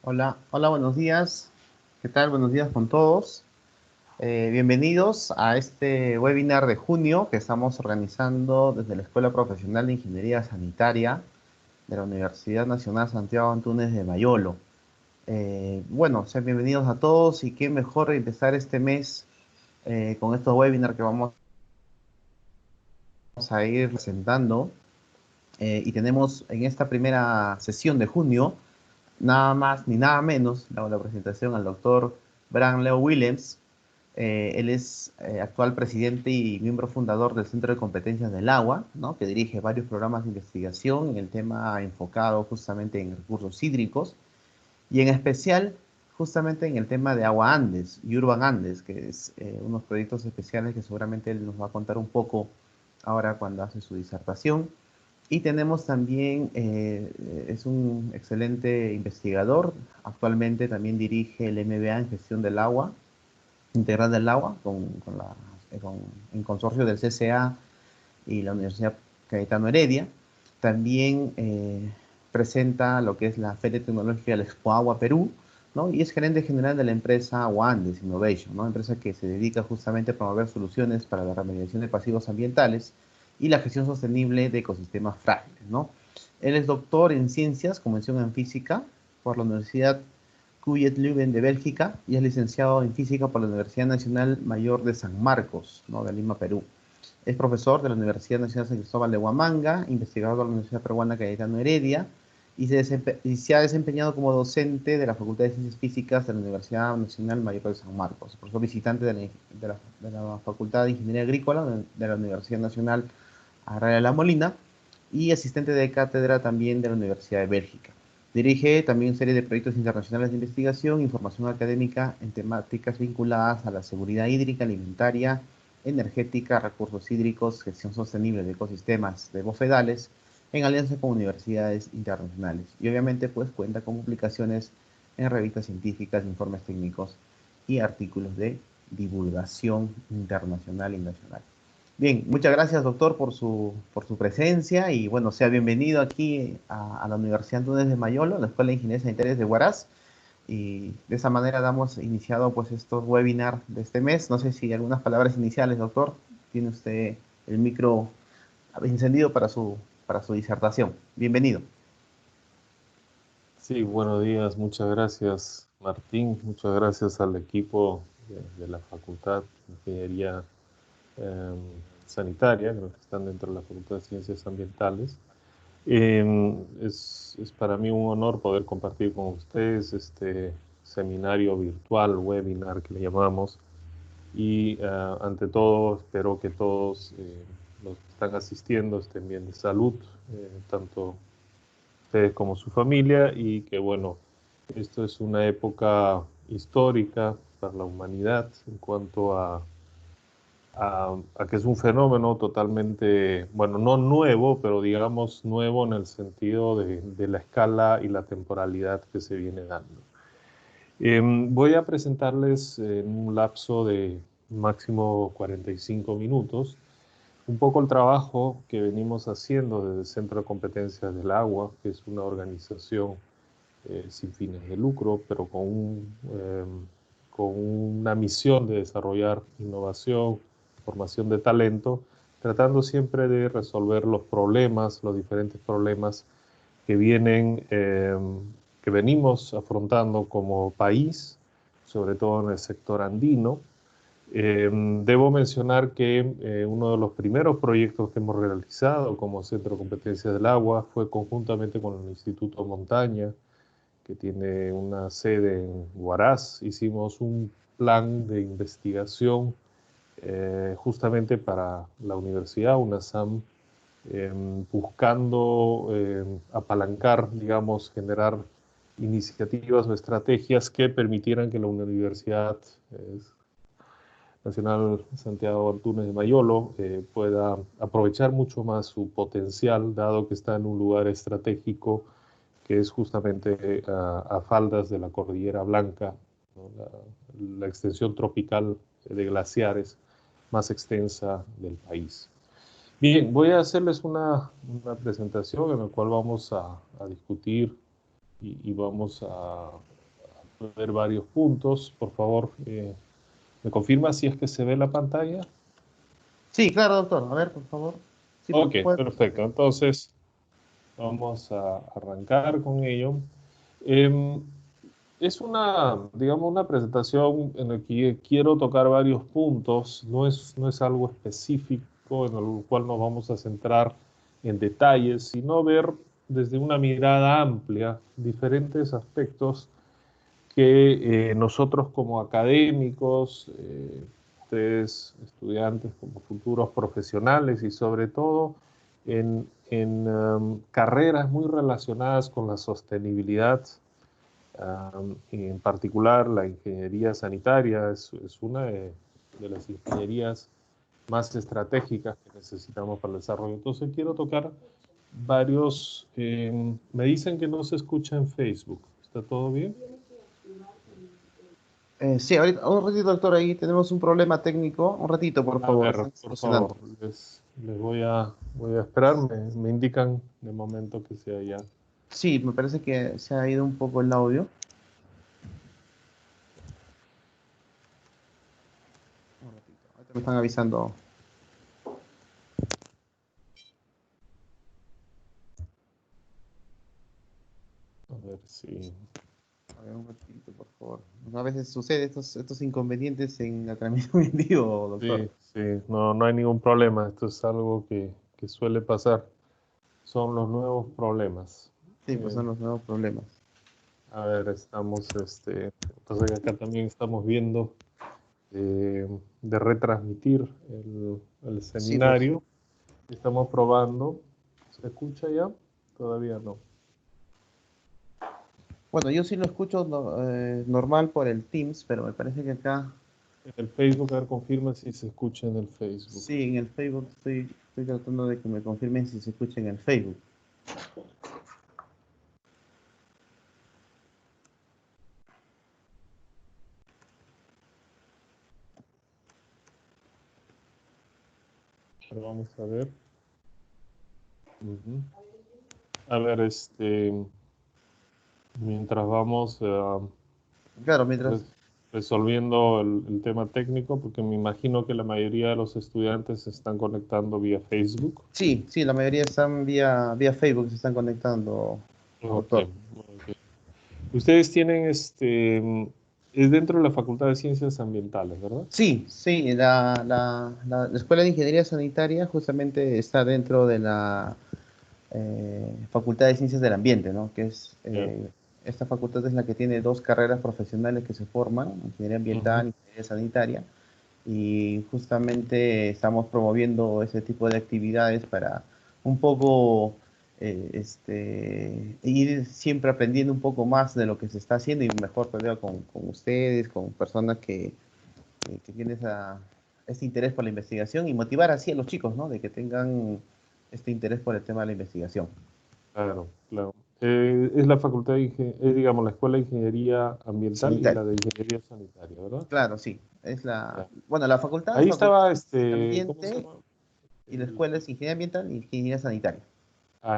Hola, hola, buenos días. ¿Qué tal? Buenos días con todos. Bienvenidos a este webinar de junio que estamos organizando desde la Escuela Profesional de Ingeniería Sanitaria de la Universidad Nacional Santiago Antúnez de Mayolo. Bueno, sean bienvenidos a todos y qué mejor empezar este mes con estos webinars que vamos a ir presentando. Y tenemos en esta primera sesión de junio nada más ni nada menos, le hago la presentación al doctor Bram Leo Willems. Él es actual presidente y miembro fundador del Centro de Competencias del Agua, ¿no? Que dirige varios programas de investigación en el tema enfocado justamente en recursos hídricos y en especial justamente en el tema de Agua Andes y Urban Andes, que es unos proyectos especiales que seguramente él nos va a contar un poco ahora cuando hace su disertación. Y tenemos también, es un excelente investigador, actualmente también dirige el MBA en Gestión del Agua, Integral del Agua, en consorcio del CCA y la Universidad Cayetano Heredia. También presenta lo que es la Feria Tecnológica del Expo Agua Perú, ¿no? Y es gerente general de la empresa Agua Andes Innovation, ¿no? Empresa que se dedica justamente a promover soluciones para la remediación de pasivos ambientales y la gestión sostenible de ecosistemas frágiles, ¿no? Él es doctor en ciencias, con mención en física, por la Universidad QIT Leuven de Bélgica y es licenciado en física por la Universidad Nacional Mayor de San Marcos, ¿no? De Lima, Perú. Es profesor de la Universidad Nacional San Cristóbal de Huamanga, investigador de la Universidad Peruana Cayetano Heredia y se ha desempeñado como docente de la Facultad de Ciencias Físicas de la Universidad Nacional Mayor de San Marcos, profesor visitante de la Facultad de Ingeniería Agrícola de la Universidad Nacional Agraria de La Molina y asistente de cátedra también de la Universidad de Bélgica. Dirige también una serie de proyectos internacionales de investigación e información académica en temáticas vinculadas a la seguridad hídrica, alimentaria, energética, recursos hídricos, gestión sostenible de ecosistemas de bofedales, en alianza con universidades internacionales. Y obviamente pues cuenta con publicaciones en revistas científicas, informes técnicos y artículos de divulgación internacional y nacional. Bien, muchas gracias, doctor, por su presencia y bueno, sea bienvenido aquí a la Universidad Antúnez de Mayolo, la Escuela de Ingeniería Sanitaria de Huaraz. Y de esa manera damos iniciado pues estos webinars de este mes. No sé si algunas palabras iniciales, doctor. Tiene usted el micro encendido para su disertación. Bienvenido. Sí, buenos días, muchas gracias Martín, muchas gracias al equipo de la Facultad de Ingeniería eh, Sanitaria, los que están dentro de la Facultad de Ciencias Ambientales. Es para mí un honor poder compartir con ustedes este seminario virtual, webinar que le llamamos, y ante todo espero que todos los que están asistiendo estén bien de salud, tanto ustedes como su familia, y que bueno, esto es una época histórica para la humanidad en cuanto a que es un fenómeno totalmente, bueno, no nuevo, pero digamos nuevo en el sentido de la escala y la temporalidad que se viene dando. Voy a presentarles en un lapso de máximo 45 minutos un poco el trabajo que venimos haciendo desde el Centro de Competencias del Agua, que es una organización sin fines de lucro, pero con una misión de desarrollar innovación, formación de talento, tratando siempre de resolver los problemas, los diferentes problemas que que venimos afrontando como país, sobre todo en el sector andino. Debo mencionar que uno de los primeros proyectos que hemos realizado como Centro de Competencias del Agua fue conjuntamente con el Instituto Montaña, que tiene una sede en Huaraz. Hicimos un plan de investigación justamente para la universidad, UNASAM, buscando apalancar, digamos, generar iniciativas o estrategias que permitieran que la Universidad Nacional Santiago Antúnez de Mayolo pueda aprovechar mucho más su potencial, dado que está en un lugar estratégico que es justamente a faldas de la Cordillera Blanca, ¿no? La extensión tropical de glaciares más extensa del país. Bien, voy a hacerles una presentación en la cual vamos a discutir y vamos ver varios puntos. Por favor, ¿me confirma si es que se ve la pantalla? Sí, claro, doctor. A ver, por favor. Sí, Ok, puede. perfecto. Entonces, vamos a arrancar con ello. Em, es una, digamos, una presentación en la que quiero tocar varios puntos. No es algo específico en el cual nos vamos a centrar en detalles, sino ver desde una mirada amplia diferentes aspectos que nosotros como académicos, ustedes estudiantes como futuros profesionales y sobre todo en carreras muy relacionadas con la sostenibilidad, y en particular la ingeniería sanitaria es una de las ingenierías más estratégicas que necesitamos para el desarrollo. Entonces quiero tocar varios, me dicen que no se escucha en Facebook. ¿Está todo bien? Sí, ahorita, un ratito, doctor, ahí tenemos un problema técnico. Un ratito, por A favor, ver, están por solucionando. favor, les voy a esperar. Me indican de momento que sea ya. Sí, me parece que se ha ido un poco el audio. Un ratito, ahorita me están avisando. A ver si. A ver, un ratito, por favor. A veces sucede estos inconvenientes en la transmisión en vivo, doctor. Sí, sí, no hay ningún problema. Esto es algo que suele pasar. Son los nuevos problemas. Sí, pues Eh, son los nuevos problemas. a ver, pasa que acá también estamos viendo de retransmitir el Sí, pues. seminario. Estamos probando. ¿Se escucha ya? Todavía no. Bueno, yo sí lo escucho normal por el Teams, pero me parece que acá, En el Facebook, a ver, confirma si se escucha en el Facebook. sí, en el Facebook estoy tratando de que me confirmen si se escucha en el Facebook. Pero vamos a ver. Ujú. A ver, mientras vamos Claro, mientras. res- resolviendo el tema técnico, porque me imagino que la mayoría de los estudiantes se están conectando vía Facebook. Sí, sí, la mayoría están vía Facebook, se están conectando, Ok, doctor. ok. Ustedes tienen es dentro de la Facultad de Ciencias Ambientales, ¿verdad? Sí, sí, la Escuela de Ingeniería Sanitaria justamente está dentro de la Facultad de Ciencias del Ambiente, ¿no? Que es, Ya. esta facultad es la que tiene dos carreras profesionales que se forman, Ingeniería Ujú. Ambiental y Ingeniería Sanitaria, y justamente estamos promoviendo ese tipo de actividades para un poco ir siempre aprendiendo un poco más de lo que se está haciendo y mejor todavía con ustedes, con personas que tienen este interés por la investigación y motivar así a los chicos, ¿no? De que tengan este interés por el tema de la investigación. Claro, claro. Es la Facultad es, digamos, la Escuela de Ingeniería Ambiental y Sanitaria. la de Ingeniería Sanitaria, ¿verdad? Claro, sí. Ya. Bueno, la facultad es Ahí Facultad estaba, de ¿cómo se Ambiente llama? y la El- escuela es Ingeniería Ambiental y Ingeniería Sanitaria.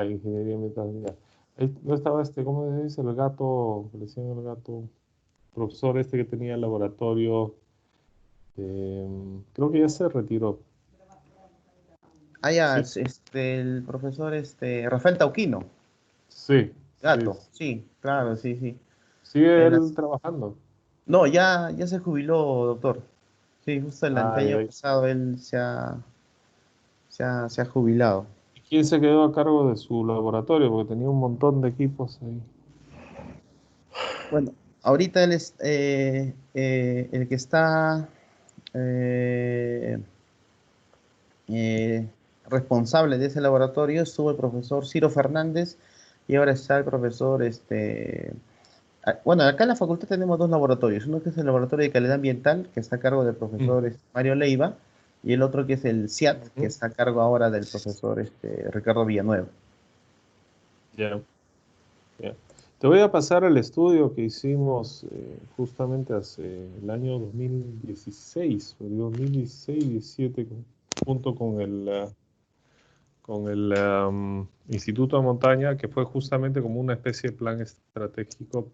Ingeniería Ambiental. Ya. Ahí no estaba ¿cómo se dice? El gato, le decían el gato, profesor que tenía el laboratorio, creo que ya se retiró. Ah, ya, Sí, es, el profesor Rafael Tauquino, sí, sí. gato, sí, claro, sí, sí. Sigue En él las- trabajando. No, ya se jubiló, doctor. Sí, justo el Ay, año ay. pasado él se ha jubilado. ¿Y quién se quedó a cargo de su laboratorio? Porque tenía un montón de equipos ahí. Bueno, ahorita él es el que está eh, eh, responsable de ese laboratorio. Estuvo el profesor Ciro Fernández y ahora está el profesor, bueno, acá en la facultad tenemos dos laboratorios. Uno que es el laboratorio de calidad ambiental, que está a cargo del profesor Ujú, Mario Leiva, y el otro que es el CIAT, que ujú. está a cargo ahora del profesor Ricardo Villanueva. Ya, ya. Te voy a pasar el estudio que hicimos justamente hace el año 2016, 2016-17, junto con el Instituto de Montaña, que fue justamente como una especie de plan estratégico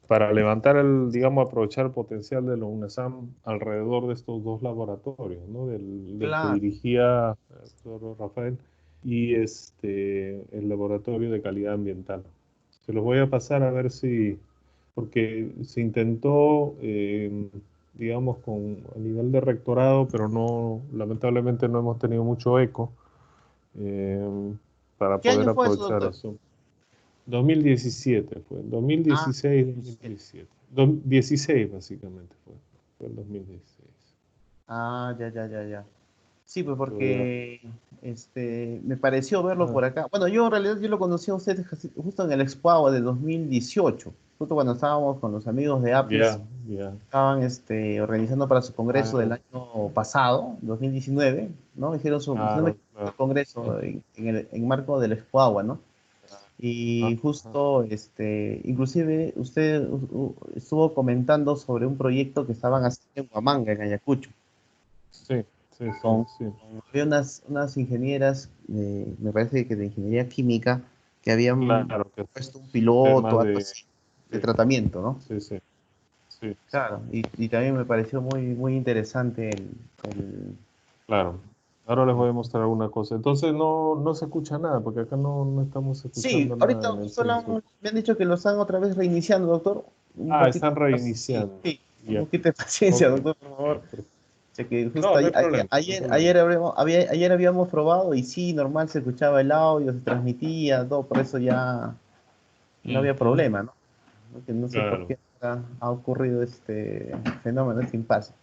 para levantar el, digamos, aprovechar el potencial de la UNESAM alrededor de estos dos laboratorios, ¿no? Del que Claro. dirigía el doctor Rafael y el laboratorio de calidad ambiental. Se los voy a pasar a ver si, porque se intentó, digamos, a nivel de rectorado, pero no, lamentablemente no hemos tenido mucho eco eh, para ¿Qué poder año fue eso, aprovechar doctor? eso. 2017 fue, Ah, 2016, 17. 2017. 16 básicamente fue el 2016. Ah, ya, ya, ya, ya. Sí, pues Fue, porque me pareció verlo ah, por acá. Bueno, yo en realidad yo lo conocí a usted justo en el Expo Agua de 2018, justo cuando estábamos con los amigos de APIS, ya, ya. estaban organizando para su congreso del Ah, año pasado, 2019, ¿no? Hicieron su, si no me claro, equivoco, claro. el congreso en marco del Expo Agua, ¿no? Ah, Y ah, justo, inclusive usted estuvo comentando sobre un proyecto que estaban haciendo en Huamanga, en Ayacucho, sí, sí, sí, con, sí. había unas ingenieras, me parece que de ingeniería química, que habían Claro que puesto un piloto, temas algo de, así, de sí, tratamiento, ¿no? sí, sí, sí, sí, Claro, y también me pareció muy, muy interesante el- claro. Ahora les el- voy a mostrar una cosa. Entonces no se escucha nada, porque acá no estamos Sí, escuchando nada ahorita en el justo sensor. me han dicho que lo están otra vez reiniciando, doctor. Un Ah, ratito están más. Sí, reiniciando. sí, un Ya, poquito de paciencia, ok. doctor, por Ya, favor. Sé que justo no, no hay problema, no hay problema. ayer habíamos probado y sí, normal se escuchaba el audio, se transmitía, todo, por eso ya no había Ujú, problema, ¿no? Que no sé por claro. qué ha ocurrido este fenómeno, este impasse.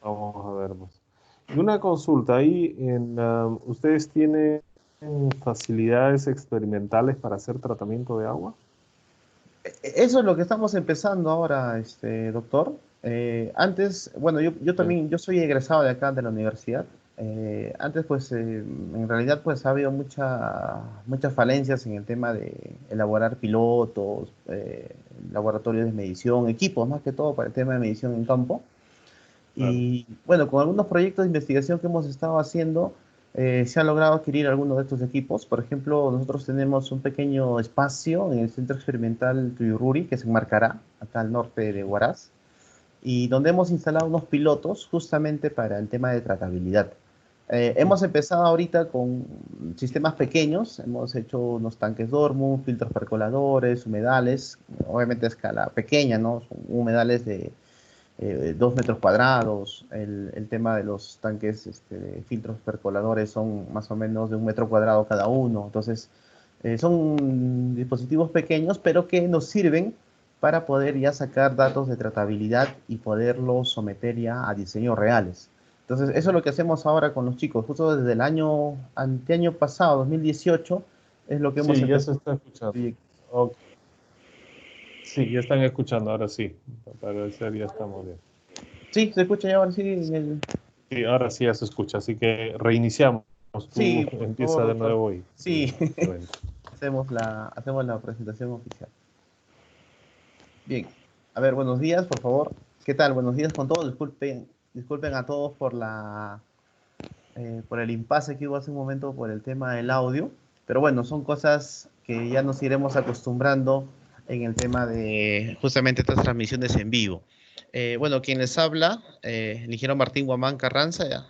Vamos a ver más. Y una consulta, ahí ¿ustedes tienen facilidades experimentales para hacer tratamiento de agua? Eso es lo que estamos empezando ahora, doctor. Antes, bueno, yo Sí, también, yo soy egresado de acá de la universidad. Antes, pues, en realidad, pues, ha habido muchas falencias en el tema de elaborar pilotos, laboratorios de medición, equipos, más que todo para el tema de medición en campo. claro. Y bueno, con algunos proyectos de investigación que hemos estado haciendo, se ha logrado adquirir algunos de estos equipos. Por ejemplo, nosotros tenemos un pequeño espacio en el Centro Experimental Tuyurruri, que se enmarcará acá al norte de Huaraz, y donde hemos instalado unos pilotos justamente para el tema de tratabilidad. Hemos empezado ahorita con sistemas pequeños, hemos hecho unos tanques Dormu, filtros percoladores, humedales, obviamente a escala pequeña, ¿no? Son humedales de 2 metros cuadrados. El tema de los tanques de filtros percoladores son más o menos de 1 metro cuadrado cada uno. Entonces, son dispositivos pequeños, pero que nos sirven para poder ya sacar datos de tratabilidad y poderlos someter ya a diseños reales. Entonces, eso es lo que hacemos ahora con los chicos. Justo desde el anteaño pasado, 2018, es lo que hemos Sí, ya se empezado. está escuchando. Ok. Sí, ya están escuchando, ahora sí. Al parecer ya estamos bien. Sí, se escucha ya ahora sí en el... Sí, ahora sí ya se escucha, así que reiniciamos. Tú Sí, por favor, empieza de doctor. nuevo Sí. y cuenta. Hacemos la presentación oficial. Bien. A ver, buenos días, por favor. ¿Qué tal? Buenos días con todos. Disculpen a todos por el impasse que hubo hace un momento por el tema del audio. Pero bueno, son cosas que ya nos iremos acostumbrando en el tema de justamente estas transmisiones en vivo. Bueno, quien les habla, el ingeniero Martín Guamán Carranza,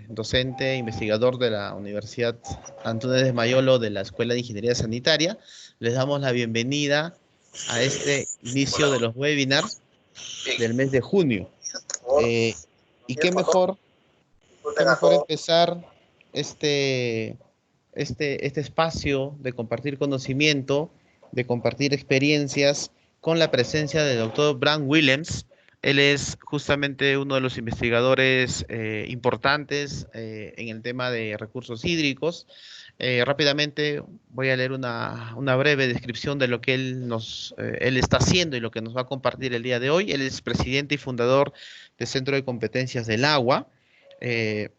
docente, investigador de la Universidad Antunes de Mayolo de la Escuela de Ingeniería Sanitaria. Les damos la bienvenida a este inicio de los webinars del mes de junio. Eh, y qué mejor empezar este, este espacio de compartir conocimiento, de compartir experiencias con la presencia del doctor Bram Willems. Él es justamente uno de los investigadores importantes en el tema de recursos hídricos. Rápidamente voy a leer una breve descripción de lo que él está haciendo y lo que nos va a compartir el día de hoy. Él es presidente y fundador del Centro de Competencias del Agua. Eh,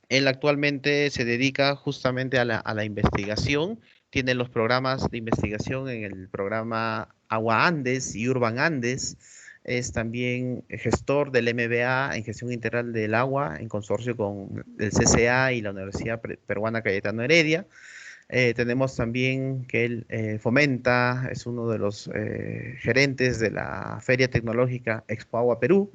Él actualmente se dedica justamente a la investigación, tiene los programas de investigación en el programa Agua Andes y Urban Andes, es también gestor del MBA en Gestión Integral del Agua en consorcio con el CCA y la Universidad Peruana Cayetano Heredia. Tenemos también que él fomenta, es uno de los gerentes de la Feria Tecnológica Expo Agua Perú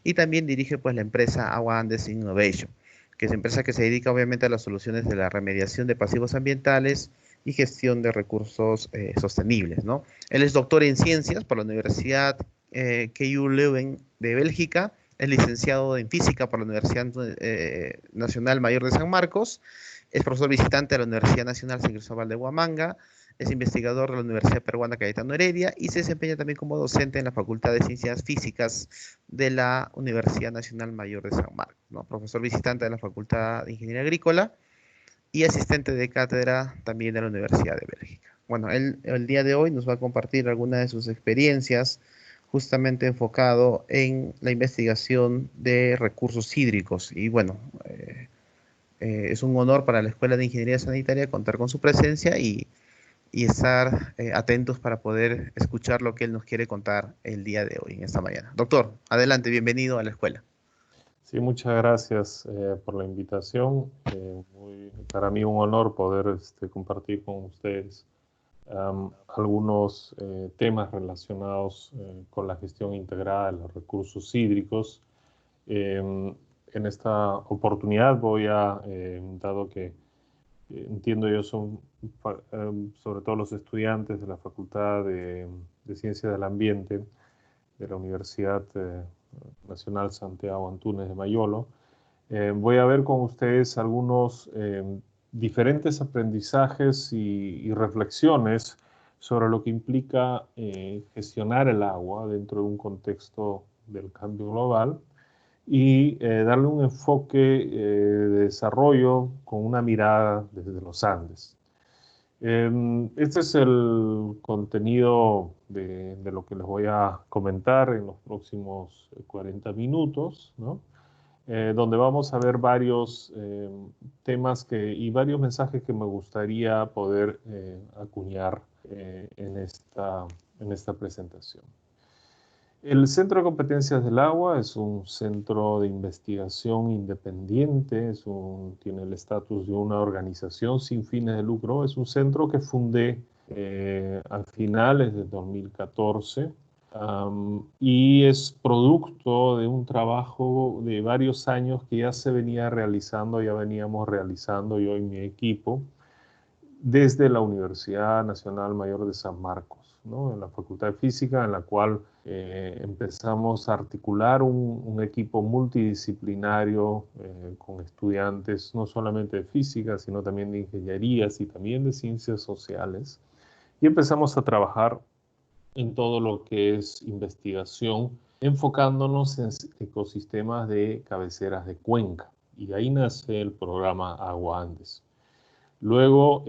y también dirige pues la empresa Agua Andes Innovation, que es empresa que se dedica obviamente a las soluciones de la remediación de pasivos ambientales y gestión de recursos sostenibles, ¿no? Él es doctor en ciencias por la Universidad KU Leuven de Bélgica, es licenciado en física por la Universidad Nacional Mayor de San Marcos, es profesor visitante de la Universidad Nacional San Cristóbal de Huamanga, es investigador de la Universidad Peruana Cayetano Heredia y se desempeña también como docente en la Facultad de Ciencias Físicas de la Universidad Nacional Mayor de San Marcos, ¿no? Profesor visitante de la Facultad de Ingeniería Agrícola y asistente de cátedra también de la Universidad de Bélgica. Bueno, él el día de hoy nos va a compartir algunas de sus experiencias justamente enfocado en la investigación de recursos hídricos. Y bueno, es un honor para la Escuela de Ingeniería Sanitaria contar con su presencia y estar atentos para poder escuchar lo que él nos quiere contar el día de hoy, en esta mañana. Doctor, adelante, bienvenido a la escuela. Sí, muchas gracias por la invitación. Para mí un honor poder compartir con ustedes algunos temas relacionados con la gestión integrada de los recursos hídricos. En esta oportunidad dado que entiendo yo son sobre todo los estudiantes de la Facultad de Ciencias del Ambiente de la Universidad Nacional Santiago Antúnez de Mayolo, voy a ver con ustedes algunos diferentes aprendizajes y reflexiones sobre lo que implica gestionar el agua dentro de un contexto del cambio global y darle un enfoque de desarrollo con una mirada desde los Andes. Este es el contenido de lo que les voy a comentar en los próximos 40 minutos, ¿no? Donde vamos a ver varios temas y varios mensajes que me gustaría poder acuñar en esta presentación. El Centro de Competencias del Agua es un centro de investigación independiente, tiene el estatus de una organización sin fines de lucro. Es un centro que fundé a finales de 2014 y es producto de un trabajo de varios años que ya veníamos realizando yo y mi equipo desde la Universidad Nacional Mayor de San Marcos, ¿no? En la Facultad de Física, en la cual empezamos a articular un equipo multidisciplinario con estudiantes no solamente de física, sino también de ingenierías y también de ciencias sociales. Y empezamos a trabajar en todo lo que es investigación, enfocándonos en ecosistemas de cabeceras de cuenca. Y ahí nace el programa Agua Andes. Luego,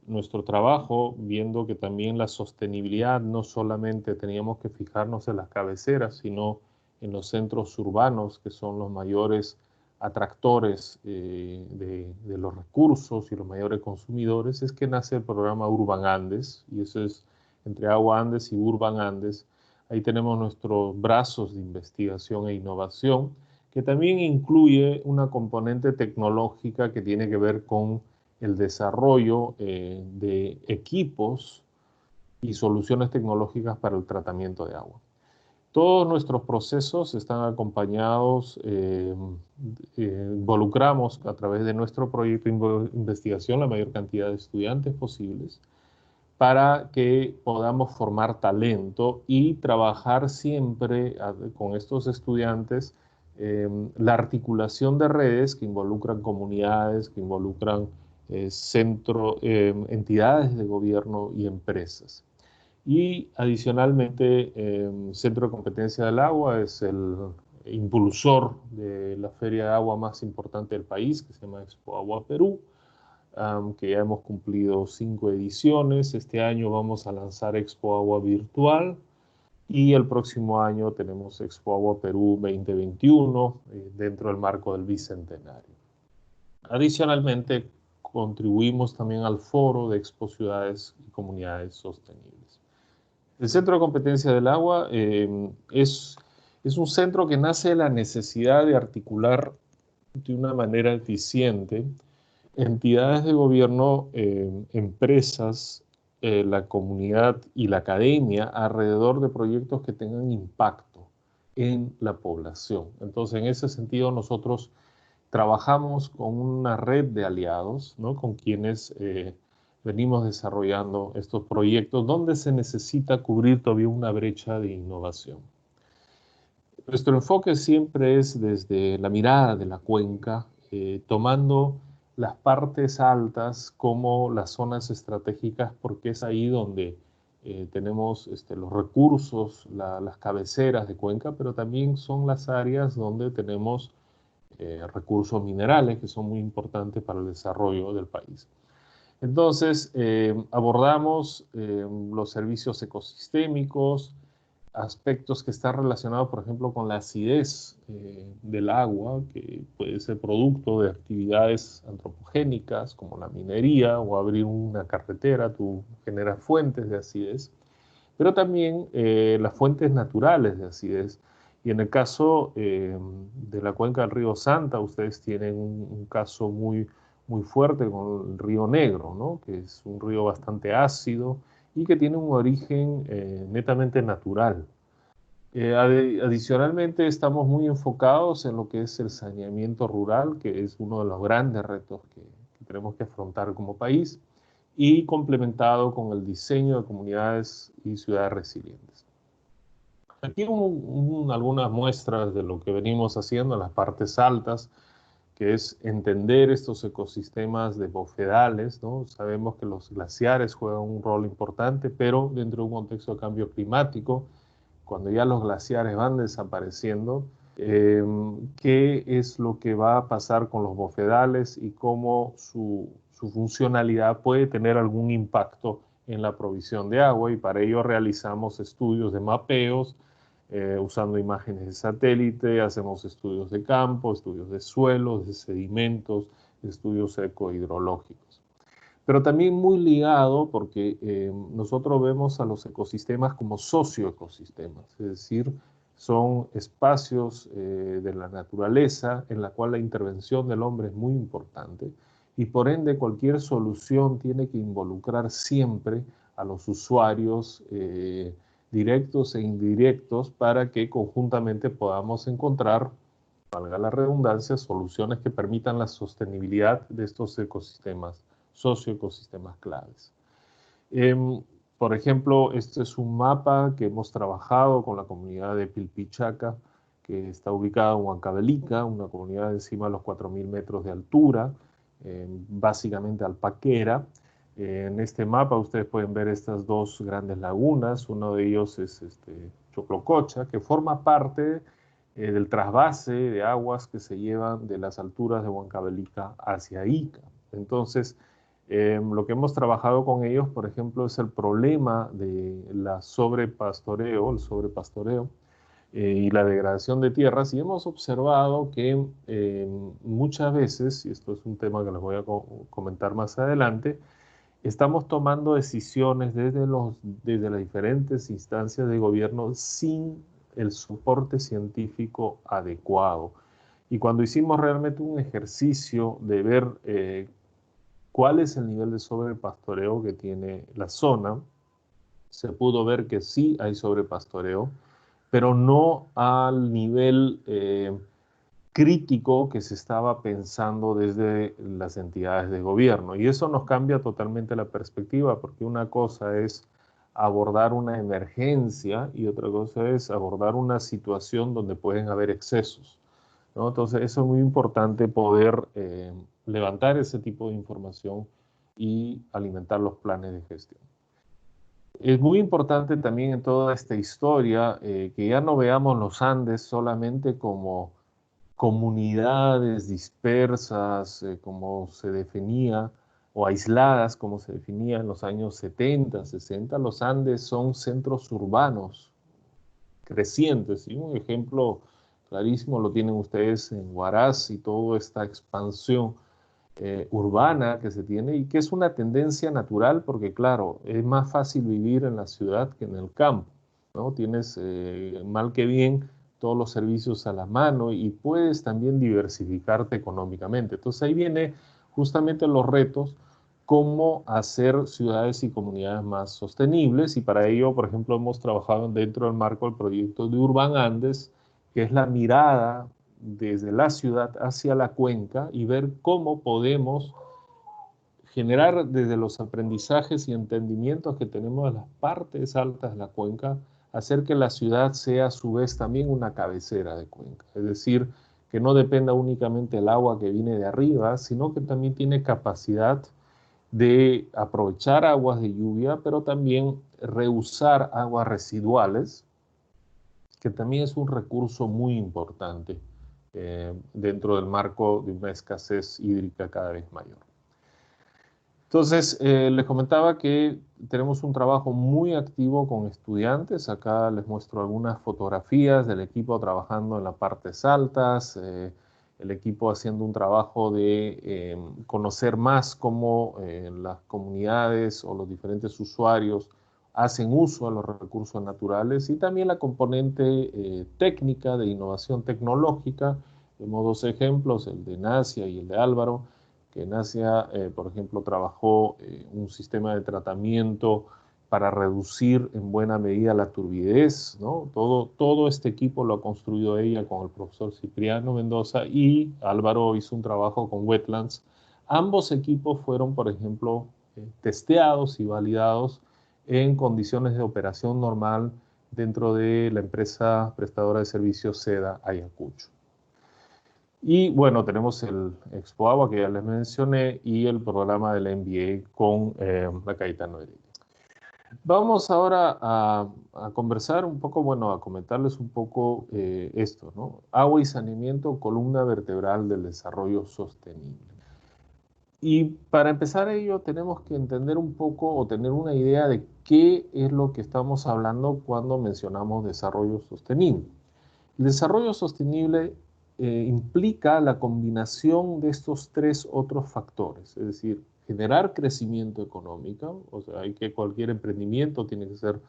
nuestro trabajo, viendo que también la sostenibilidad no solamente teníamos que fijarnos en las cabeceras, sino en los centros urbanos, que son los mayores atractores de los recursos y los mayores consumidores, es que nace el programa Urban Andes, y eso es entre Agua Andes y Urban Andes. Ahí tenemos nuestros brazos de investigación e innovación, que también incluye una componente tecnológica que tiene que ver con el desarrollo de equipos y soluciones tecnológicas para el tratamiento de agua. Todos nuestros procesos están acompañados, involucramos a través de nuestro proyecto de investigación la mayor cantidad de estudiantes posibles para que podamos formar talento y trabajar siempre con estos estudiantes la articulación de redes que involucran comunidades, que involucran entidades de gobierno y empresas. Y adicionalmente, Centro de Competencia del Agua es el impulsor de la feria de agua más importante del país, que se llama Expo Agua Perú, que ya hemos cumplido 5 ediciones. Este año vamos a lanzar Expo Agua Virtual y el próximo año tenemos Expo Agua Perú 2021 dentro del marco del Bicentenario. Adicionalmente, contribuimos también al Foro de Expo Ciudades y Comunidades Sostenibles. El Centro de Competencia del Agua es un centro que nace de la necesidad de articular de una manera eficiente Entidades de gobierno, empresas, la comunidad y la academia alrededor de proyectos que tengan impacto en la población. Entonces, en ese sentido, nosotros trabajamos con una red de aliados, ¿no? Con quienes venimos desarrollando estos proyectos donde se necesita cubrir todavía una brecha de innovación. Nuestro enfoque siempre es desde la mirada de la cuenca, tomando las partes altas como las zonas estratégicas, porque es ahí donde tenemos los recursos, las cabeceras de cuenca, pero también son las áreas donde tenemos recursos minerales que son muy importantes para el desarrollo del país. Entonces, abordamos los servicios ecosistémicos, aspectos que están relacionados, por ejemplo, con la acidez del agua, que puede ser producto de actividades antropogénicas como la minería o abrir una carretera, tú generas fuentes de acidez, pero también las fuentes naturales de acidez. Y en el caso de la cuenca del río Santa, ustedes tienen un caso muy fuerte con el río Negro, ¿no? Que es un río bastante ácido y que tiene un origen netamente natural. Adicionalmente, estamos muy enfocados en lo que es el saneamiento rural, que es uno de los grandes retos que tenemos que afrontar como país, y complementado con el diseño de comunidades y ciudades resilientes. Aquí algunas muestras de lo que venimos haciendo en las partes altas, que es entender estos ecosistemas de bofedales, ¿no? Sabemos que los glaciares juegan un rol importante, pero dentro de un contexto de cambio climático, cuando ya los glaciares van desapareciendo, qué es lo que va a pasar con los bofedales y cómo su funcionalidad puede tener algún impacto en la provisión de agua, y para ello realizamos estudios de mapeos, usando imágenes de satélite, hacemos estudios de campo, estudios de suelos, de sedimentos, estudios ecohidrológicos. Pero también muy ligado porque nosotros vemos a los ecosistemas como socioecosistemas, es decir, son espacios de la naturaleza en la cual la intervención del hombre es muy importante, y por ende cualquier solución tiene que involucrar siempre a los usuarios directos e indirectos para que conjuntamente podamos encontrar, valga la redundancia, soluciones que permitan la sostenibilidad de estos ecosistemas, socioecosistemas claves. Por ejemplo, este es un mapa que hemos trabajado con la comunidad de Pilpichaca, que está ubicada en Huancavelica, una comunidad encima de los 4.000 metros de altura, básicamente alpaquera. En este mapa ustedes pueden ver estas dos grandes lagunas, uno de ellos es Choclococha, que forma parte del trasvase de aguas que se llevan de las alturas de Huancavelica hacia Ica. Entonces, lo que hemos trabajado con ellos, por ejemplo, es el problema de la sobrepastoreo y la degradación de tierras, y hemos observado que muchas veces, y esto es un tema que les voy a comentar más adelante, estamos tomando decisiones desde las diferentes instancias de gobierno sin el soporte científico adecuado. Y cuando hicimos realmente un ejercicio de ver cuál es el nivel de sobrepastoreo que tiene la zona, se pudo ver que sí hay sobrepastoreo, pero no al nivel crítico que se estaba pensando desde las entidades de gobierno. Y eso nos cambia totalmente la perspectiva, porque una cosa es abordar una emergencia y otra cosa es abordar una situación donde pueden haber excesos, ¿no? Entonces, eso es muy importante poder levantar ese tipo de información y alimentar los planes de gestión. Es muy importante también en toda esta historia que ya no veamos los Andes solamente como comunidades dispersas, como se definía, o aisladas, como se definía en los años 70, 60. Los Andes son centros urbanos crecientes, y un ejemplo clarísimo lo tienen ustedes en Huaraz y toda esta expansión urbana que se tiene, y que es una tendencia natural porque, claro, es más fácil vivir en la ciudad que en el campo, ¿no? Tienes mal que bien todos los servicios a la mano y puedes también diversificarte económicamente. Entonces ahí viene justamente los retos, cómo hacer ciudades y comunidades más sostenibles, y para ello, por ejemplo, hemos trabajado dentro del marco del proyecto de Urban Andes, que es la mirada desde la ciudad hacia la cuenca y ver cómo podemos generar desde los aprendizajes y entendimientos que tenemos de las partes altas de la cuenca, hacer que la ciudad sea a su vez también una cabecera de cuenca. Es decir, que no dependa únicamente del agua que viene de arriba, sino que también tiene capacidad de aprovechar aguas de lluvia, pero también reusar aguas residuales, que también es un recurso muy importante dentro del marco de una escasez hídrica cada vez mayor. Entonces, les comentaba que tenemos un trabajo muy activo con estudiantes. Acá les muestro algunas fotografías del equipo trabajando en las partes altas, el equipo haciendo un trabajo de conocer más cómo las comunidades o los diferentes usuarios hacen uso de los recursos naturales, y también la componente técnica de innovación tecnológica. Tenemos dos ejemplos, el de Nasia y el de Álvaro, que Nasia, por ejemplo, trabajó un sistema de tratamiento para reducir en buena medida la turbidez, ¿no? Todo este equipo lo ha construido ella con el profesor Cipriano Mendoza, y Álvaro hizo un trabajo con Wetlands. Ambos equipos fueron, por ejemplo, testeados y validados en condiciones de operación normal dentro de la empresa prestadora de servicios SEDA Ayacucho. Y bueno, tenemos el Expo Agua que ya les mencioné y el programa del MBA con la Cayetano Heredia. Vamos ahora a conversar un poco, bueno, a comentarles un poco esto, ¿no? Agua y saneamiento, columna vertebral del desarrollo sostenible. Y para empezar ello tenemos que entender un poco o tener una idea de qué es lo que estamos hablando cuando mencionamos desarrollo sostenible. El desarrollo sostenible implica la combinación de estos tres otros factores, es decir, generar crecimiento económico, o sea, cualquier emprendimiento tiene que ser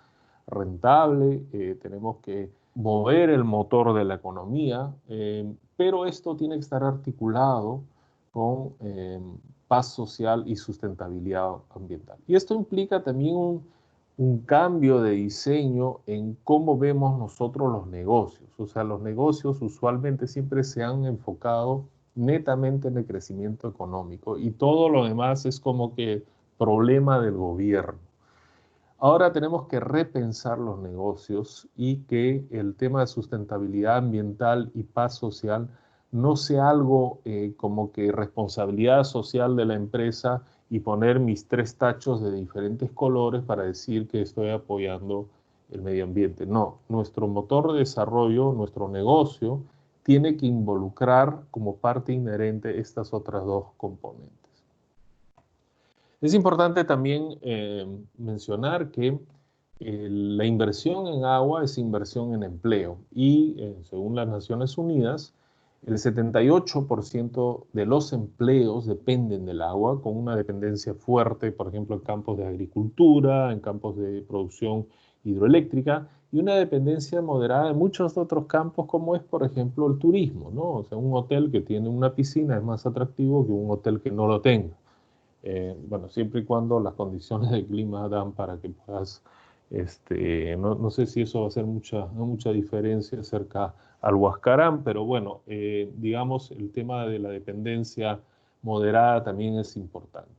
rentable, tenemos que mover el motor de la economía, pero esto tiene que estar articulado con paz social y sustentabilidad ambiental. Y esto implica también un cambio de diseño en cómo vemos nosotros los negocios. O sea, los negocios usualmente siempre se han enfocado netamente en el crecimiento económico y todo lo demás es como que problema del gobierno. Ahora tenemos que repensar los negocios y que el tema de sustentabilidad ambiental y paz social no sea algo como que responsabilidad social de la empresa y poner mis tres tachos de diferentes colores para decir que estoy apoyando el medio ambiente. No, nuestro motor de desarrollo, nuestro negocio, tiene que involucrar como parte inherente estas otras dos componentes. Es importante también mencionar que la inversión en agua es inversión en empleo y según las Naciones Unidas, el 78% de los empleos dependen del agua, con una dependencia fuerte, por ejemplo, en campos de agricultura, en campos de producción hidroeléctrica, y una dependencia moderada en muchos otros campos, como es, por ejemplo, el turismo, ¿no? O sea, un hotel que tiene una piscina es más atractivo que un hotel que no lo tenga. Bueno, siempre y cuando las condiciones del clima dan para que puedas, no sé si eso va a hacer mucha diferencia acerca al Huascarán, pero bueno, digamos, el tema de la dependencia moderada también es importante.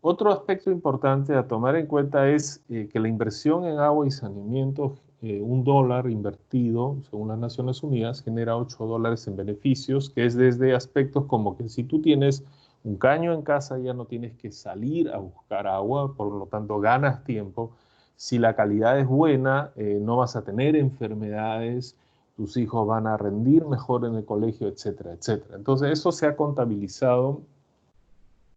Otro aspecto importante a tomar en cuenta es que la inversión en agua y saneamiento, $1 invertido, según las Naciones Unidas, genera $8 en beneficios, que es desde aspectos como que si tú tienes un caño en casa ya no tienes que salir a buscar agua, por lo tanto ganas tiempo. Si la calidad es buena, no vas a tener enfermedades, tus hijos van a rendir mejor en el colegio, etcétera, etcétera. Entonces eso se ha contabilizado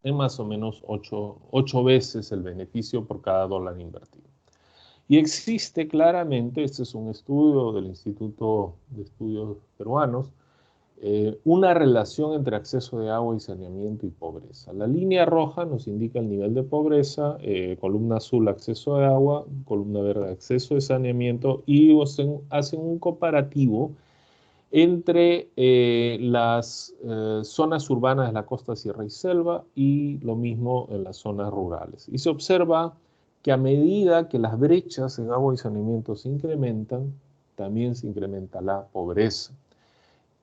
en más o menos 8 veces el beneficio por cada $1 invertido. Y existe claramente, este es un estudio del Instituto de Estudios Peruanos, una relación entre acceso de agua y saneamiento y pobreza. La línea roja nos indica el nivel de pobreza, columna azul acceso de agua, columna verde acceso de saneamiento, y hacen un comparativo entre las zonas urbanas de la costa, sierra y selva, y lo mismo en las zonas rurales. Y se observa que a medida que las brechas en agua y saneamiento se incrementan, también se incrementa la pobreza.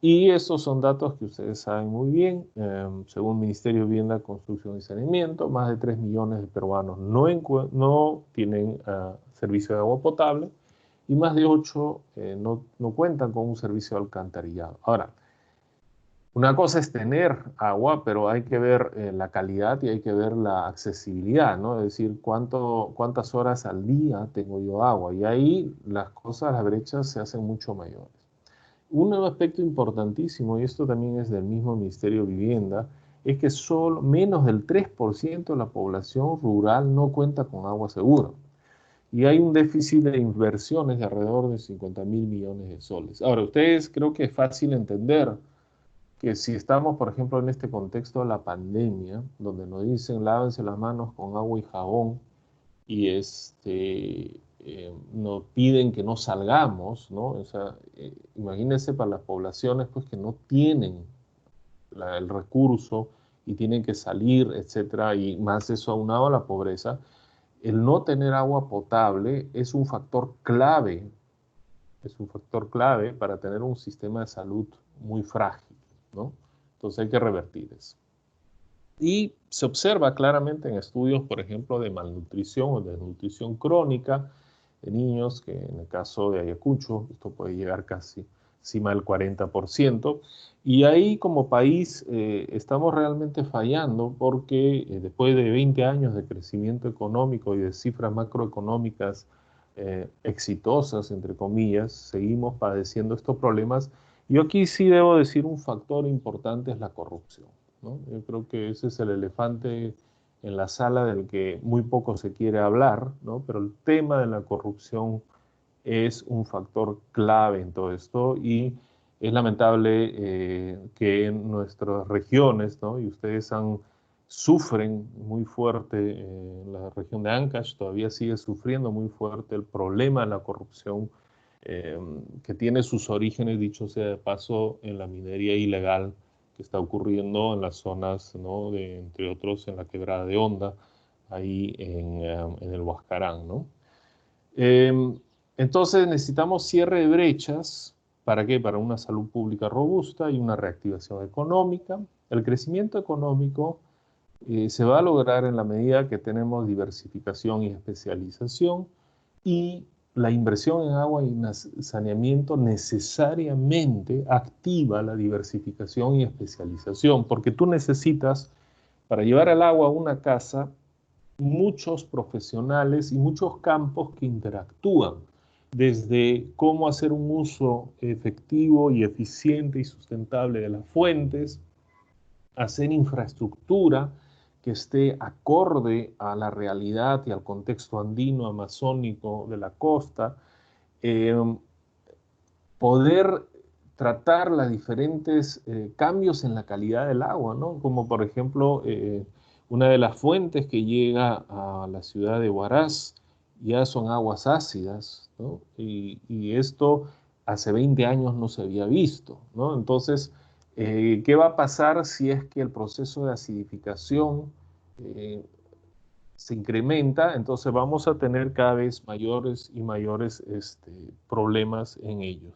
Y estos son datos que ustedes saben muy bien. Según el Ministerio de Vivienda, Construcción y Saneamiento, más de 3 millones de peruanos no tienen servicio de agua potable, y más de 8 no cuentan con un servicio de alcantarillado. Ahora, una cosa es tener agua, pero hay que ver la calidad y hay que ver la accesibilidad, ¿no? Es decir, cuántas horas al día tengo yo agua. Y ahí las cosas, las brechas se hacen mucho mayores. Un aspecto importantísimo, y esto también es del mismo Ministerio de Vivienda, es que solo menos del 3% de la población rural no cuenta con agua segura. Y hay un déficit de inversiones de alrededor de 50.000 millones de soles. Ahora, ustedes creo que es fácil entender que si estamos, por ejemplo, en este contexto de la pandemia, donde nos dicen lávense las manos con agua y jabón, y nos piden que no salgamos, ¿no? O sea, imagínense para las poblaciones pues, que no tienen el recurso y tienen que salir, etcétera, y más eso aunado a la pobreza, el no tener agua potable es un factor clave para tener un sistema de salud muy frágil, ¿no? Entonces hay que revertir eso. Y se observa claramente en estudios, por ejemplo, de malnutrición o de desnutrición crónica de niños, que en el caso de Ayacucho, esto puede llegar casi encima del 40%. Y ahí como país estamos realmente fallando porque después de 20 años de crecimiento económico y de cifras macroeconómicas exitosas, entre comillas, seguimos padeciendo estos problemas. Yo aquí sí debo decir un factor importante es la corrupción, ¿no? Yo creo que ese es el elefante en la sala del que muy poco se quiere hablar, ¿no? Pero el tema de la corrupción es un factor clave en todo esto y es lamentable que en nuestras regiones, ¿no? Y ustedes sufren muy fuerte, la región de Ancash todavía sigue sufriendo muy fuerte el problema de la corrupción, que tiene sus orígenes, dicho sea de paso, en la minería ilegal que está ocurriendo en las zonas, ¿no? Entre otros, en la Quebrada de Honda, ahí en el Huascarán, ¿no? Entonces necesitamos cierre de brechas. ¿Para qué? Para una salud pública robusta y una reactivación económica. El crecimiento económico se va a lograr en la medida que tenemos diversificación y especialización, y la inversión en agua y saneamiento necesariamente activa la diversificación y especialización, porque tú necesitas, para llevar el agua a una casa, muchos profesionales y muchos campos que interactúan, desde cómo hacer un uso efectivo y eficiente y sustentable de las fuentes, hacer infraestructura que esté acorde a la realidad y al contexto andino, amazónico de la costa, eh, poder tratar los diferentes cambios en la calidad del agua, ¿no? Como por ejemplo, una de las fuentes que llega a la ciudad de Huaraz ya son aguas ácidas, ¿no? Y esto hace 20 años no se había visto, ¿no? Entonces, ¿qué va a pasar si es que el proceso de acidificación se incrementa? Entonces vamos a tener cada vez mayores y mayores problemas en ellos.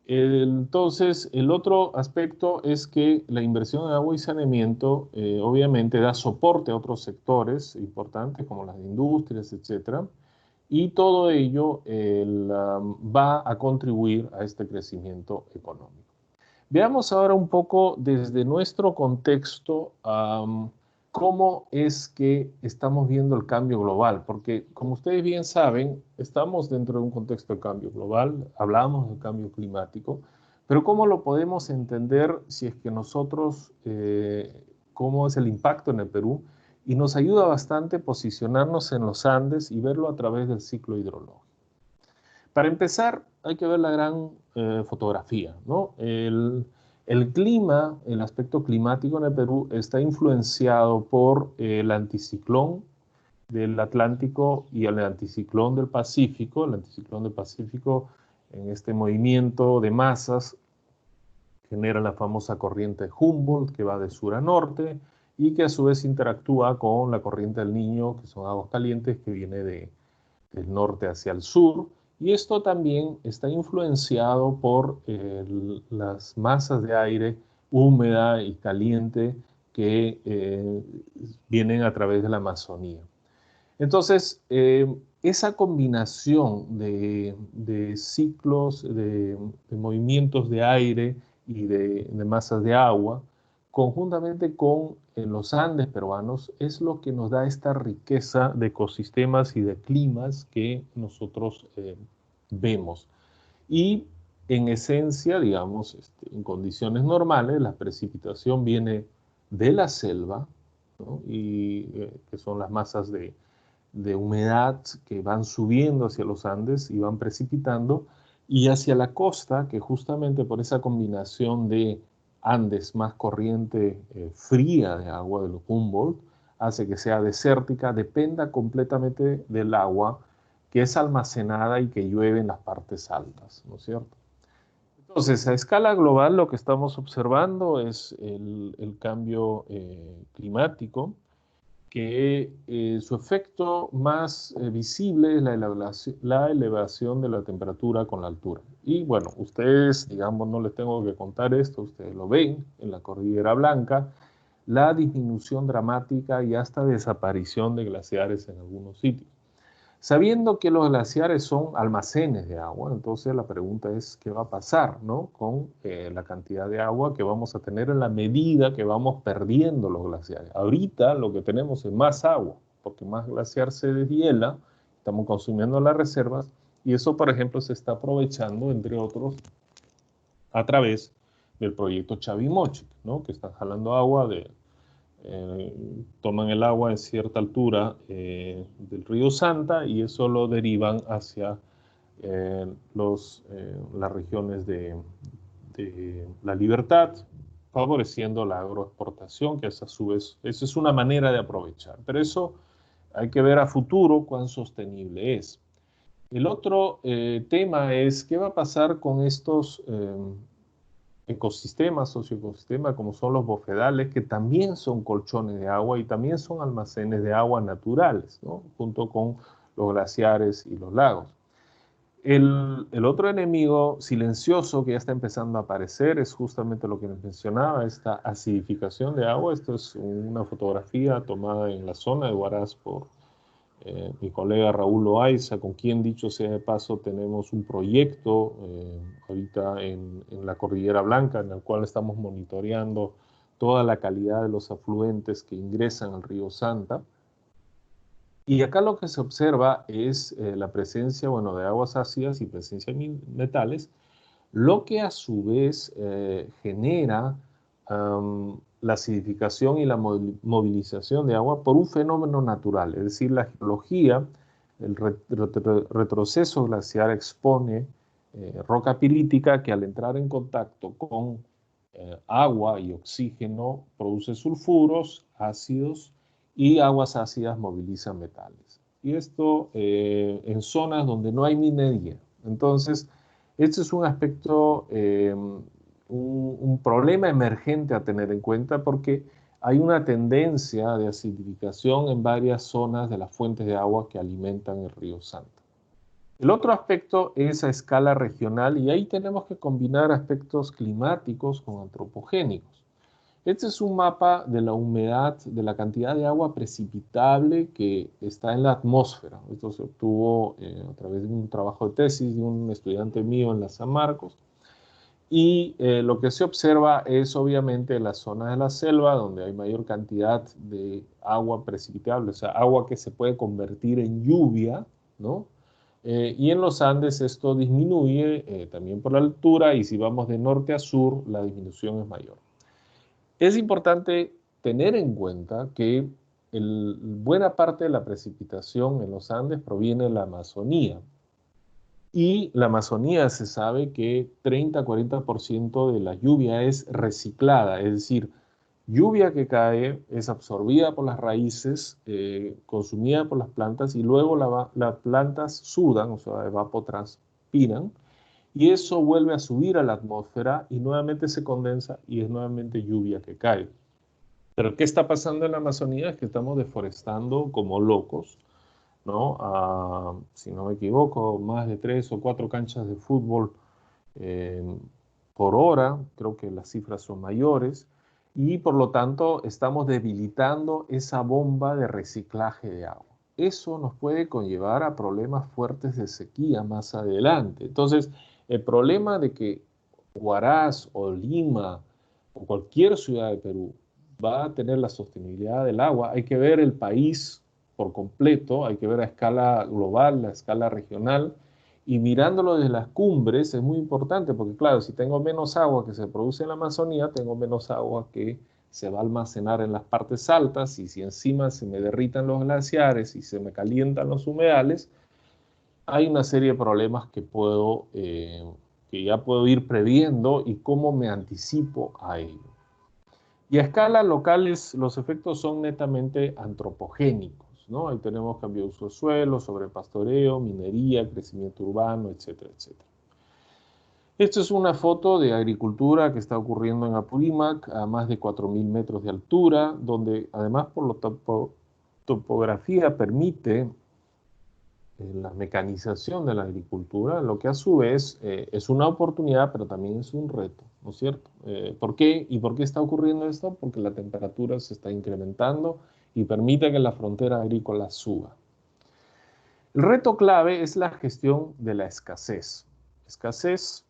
Entonces, el otro aspecto es que la inversión en agua y saneamiento obviamente da soporte a otros sectores importantes como las industrias, etcétera, y todo ello va a contribuir a este crecimiento económico. Veamos ahora un poco desde nuestro contexto cómo es que estamos viendo el cambio global, porque como ustedes bien saben, estamos dentro de un contexto de cambio global, hablamos del cambio climático, pero ¿cómo lo podemos entender si es que nosotros, cómo es el impacto en el Perú? Y nos ayuda bastante posicionarnos en los Andes y verlo a través del ciclo hidrológico. Para empezar, hay que ver la gran fotografía, ¿no? El clima, el aspecto climático en el Perú está influenciado por el anticiclón del Atlántico y el anticiclón del Pacífico. El anticiclón del Pacífico, en este movimiento de masas, genera la famosa corriente Humboldt, que va de sur a norte y que a su vez interactúa con la corriente del Niño, que son aguas calientes, que viene del norte hacia el sur. Y esto también está influenciado por las masas de aire húmeda y caliente que vienen a través de la Amazonía. Entonces, esa combinación de ciclos, de movimientos de aire y de masas de agua, conjuntamente con los Andes peruanos, es lo que nos da esta riqueza de ecosistemas y de climas que nosotros vemos. Y en esencia, digamos, en condiciones normales, la precipitación viene de la selva, ¿no? Y que son las masas de humedad que van subiendo hacia los Andes y van precipitando, y hacia la costa, que justamente por esa combinación de Andes más corriente fría de agua de los Humboldt, hace que sea desértica, dependa completamente del agua que es almacenada y que llueve en las partes altas, ¿no es cierto? Entonces, a escala global lo que estamos observando es el cambio climático, que su efecto más visible es la elevación de la temperatura con la altura. Y bueno, ustedes, digamos, no les tengo que contar esto, ustedes lo ven en la Cordillera Blanca, la disminución dramática y hasta desaparición de glaciares en algunos sitios. Sabiendo que los glaciares son almacenes de agua, entonces la pregunta es qué va a pasar, ¿no? Con la cantidad de agua que vamos a tener en la medida que vamos perdiendo los glaciares. Ahorita lo que tenemos es más agua, porque más glaciar se deshiela, estamos consumiendo las reservas, y eso, por ejemplo, se está aprovechando, entre otros, a través del proyecto Chavimochic, ¿no? Que están jalando agua toman el agua en cierta altura del río Santa y eso lo derivan hacia las regiones de La Libertad, favoreciendo la agroexportación, que es a su vez, eso es una manera de aprovechar. Pero eso hay que ver a futuro cuán sostenible es. El otro tema es qué va a pasar con estos ecosistemas, socioecosistemas, como son los bofedales, que también son colchones de agua y también son almacenes de agua naturales, ¿no? Junto con los glaciares y los lagos. El otro enemigo silencioso que ya está empezando a aparecer es justamente lo que les mencionaba, esta acidificación de agua. Esto es una fotografía tomada en la zona de Huaraz por mi colega Raúl Loaiza, con quien, dicho sea de paso, tenemos un proyecto ahorita en la Cordillera Blanca, en el cual estamos monitoreando toda la calidad de los afluentes que ingresan al río Santa. Y acá lo que se observa es la presencia, bueno, de aguas ácidas y presencia de metales, lo que a su vez genera la acidificación y la movilización de agua por un fenómeno natural, es decir, la geología, el retroceso glaciar expone roca pilítica que al entrar en contacto con agua y oxígeno produce sulfuros, ácidos, y aguas ácidas movilizan metales. Y esto en zonas donde no hay minería. Entonces, este es un aspecto, un problema emergente a tener en cuenta porque hay una tendencia de acidificación en varias zonas de las fuentes de agua que alimentan el río Santa. El otro aspecto es a escala regional y ahí tenemos que combinar aspectos climáticos con antropogénicos. Este es un mapa de la humedad, de la cantidad de agua precipitable que está en la atmósfera. Esto se obtuvo a través de un trabajo de tesis de un estudiante mío en la San Marcos. Y lo que se observa es obviamente la zona de la selva donde hay mayor cantidad de agua precipitable, o sea, agua que se puede convertir en lluvia, ¿no? Y en los Andes esto disminuye también por la altura y si vamos de norte a sur la disminución es mayor. Es importante tener en cuenta que buena parte de la precipitación en los Andes proviene de la Amazonía. Y la Amazonía se sabe que 30-40% de la lluvia es reciclada, es decir, lluvia que cae es absorbida por las raíces, consumida por las plantas y luego las plantas sudan, o sea, evapotranspiran, y eso vuelve a subir a la atmósfera y nuevamente se condensa y es nuevamente lluvia que cae. Pero ¿qué está pasando en la Amazonía? Es que estamos deforestando como locos, ¿no? Si no me equivoco, más de 3 o 4 canchas de fútbol eh, por hora, creo que las cifras son mayores, y por lo tanto estamos debilitando esa bomba de reciclaje de agua. Eso nos puede conllevar a problemas fuertes de sequía más adelante. Entonces, el problema de que Huaraz o Lima o cualquier ciudad de Perú va a tener la sostenibilidad del agua, hay que ver el país por completo, hay que ver a escala global, a escala regional, y mirándolo desde las cumbres es muy importante, porque claro, si tengo menos agua que se produce en la Amazonía, tengo menos agua que se va a almacenar en las partes altas, y si encima se me derritan los glaciares y se me calientan los humedales, hay una serie de problemas que ya puedo ir previendo y cómo me anticipo a ello. Y a escala locales los efectos son netamente antropogénicos, ¿no? Ahí tenemos cambio de uso de suelo, sobrepastoreo, minería, crecimiento urbano, etcétera, etcétera. Esta es una foto de agricultura que está ocurriendo en Apurímac a más de 4.000 metros de altura, donde además por la topografía permite la mecanización de la agricultura, lo que a su vez es una oportunidad, pero también es un reto, ¿no es cierto? ¿Por qué? ¿Y por qué está ocurriendo esto? Porque la temperatura se está incrementando y permite que la frontera agrícola suba. El reto clave es la gestión de la escasez. Escasez,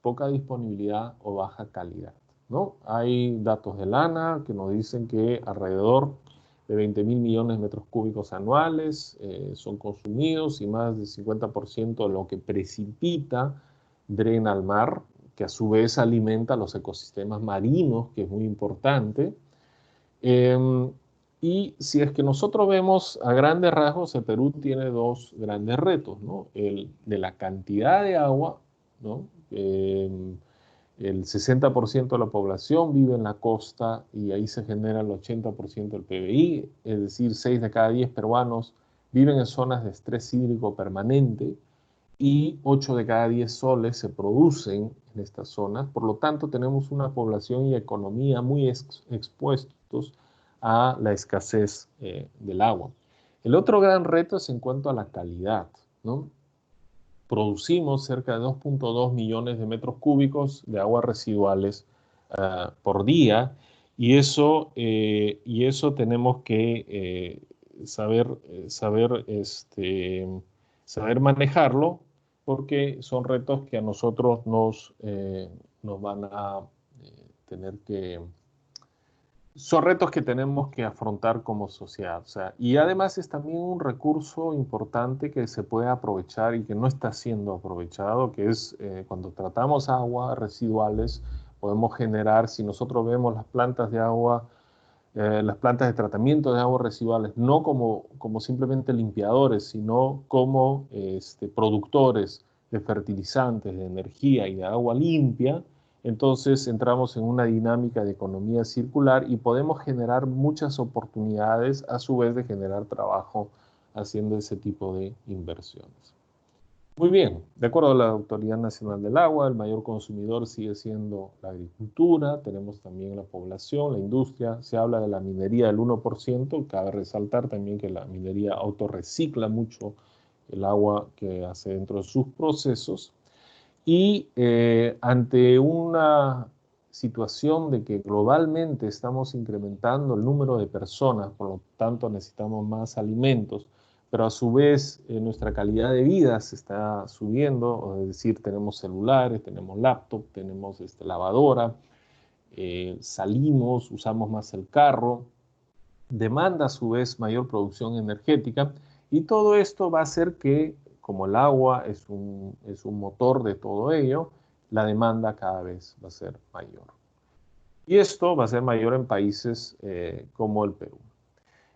poca disponibilidad o baja calidad, ¿no? Hay datos de Lana que nos dicen que alrededor de 20.000 millones de metros cúbicos anuales son consumidos y más del 50% de lo que precipita drena al mar, que a su vez alimenta los ecosistemas marinos, que es muy importante. Y si es que nosotros vemos a grandes rasgos, el Perú tiene dos grandes retos, ¿no? El de la cantidad de agua, ¿no? El 60% de la población vive en la costa y ahí se genera el 80% del PBI, es decir, 6 de cada 10 peruanos viven en zonas de estrés hídrico permanente y 8 de cada 10 soles se producen en estas zonas. Por lo tanto, tenemos una población y economía muy expuestos a la escasez del agua. El otro gran reto es en cuanto a la calidad, ¿no? Producimos cerca de 2.2 millones de metros cúbicos de aguas residuales por día y eso tenemos que saber manejarlo porque son retos que a nosotros nos van a tener que son retos que tenemos que afrontar como sociedad. O sea, y además es también un recurso importante que se puede aprovechar y que no está siendo aprovechado, que es cuando tratamos aguas residuales, podemos generar, si nosotros vemos las plantas de agua, las plantas de tratamiento de aguas residuales, no como simplemente limpiadores, sino como productores de fertilizantes, de energía y de agua limpia, entonces entramos en una dinámica de economía circular y podemos generar muchas oportunidades a su vez de generar trabajo haciendo ese tipo de inversiones. Muy bien, de acuerdo a la Autoridad Nacional del Agua, el mayor consumidor sigue siendo la agricultura, tenemos también la población, la industria, se habla de la minería del 1%, cabe resaltar también que la minería autorrecicla mucho el agua que hace dentro de sus procesos. Y ante una situación de que globalmente estamos incrementando el número de personas, por lo tanto necesitamos más alimentos, pero a su vez nuestra calidad de vida se está subiendo, es decir, tenemos celulares, tenemos laptop, tenemos lavadora, salimos, usamos más el carro, demanda a su vez mayor producción energética y todo esto va a hacer que, como el agua es un motor de todo ello, la demanda cada vez va a ser mayor. Y esto va a ser mayor en países como el Perú.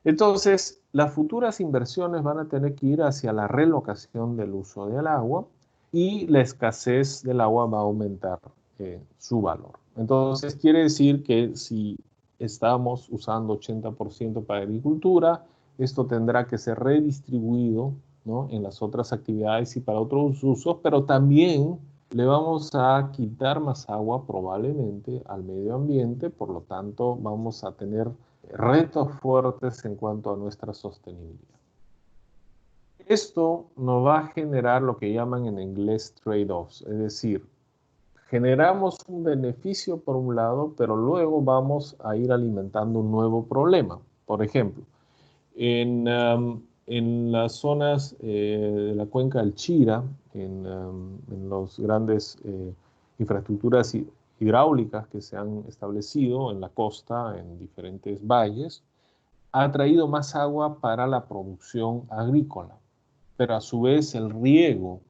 Entonces, las futuras inversiones van a tener que ir hacia la relocación del uso del agua y la escasez del agua va a aumentar su valor. Entonces, quiere decir que si estamos usando 80% para agricultura, esto tendrá que ser redistribuido, ¿no?, en las otras actividades y para otros usos, pero también le vamos a quitar más agua probablemente al medio ambiente, por lo tanto vamos a tener retos fuertes en cuanto a nuestra sostenibilidad. Esto nos va a generar lo que llaman en inglés trade-offs, es decir, generamos un beneficio por un lado, pero luego vamos a ir alimentando un nuevo problema. Por ejemplo, en las zonas de la cuenca del Chira, en las grandes infraestructuras hidráulicas que se han establecido en la costa, en diferentes valles, ha traído más agua para la producción agrícola, pero a su vez el riego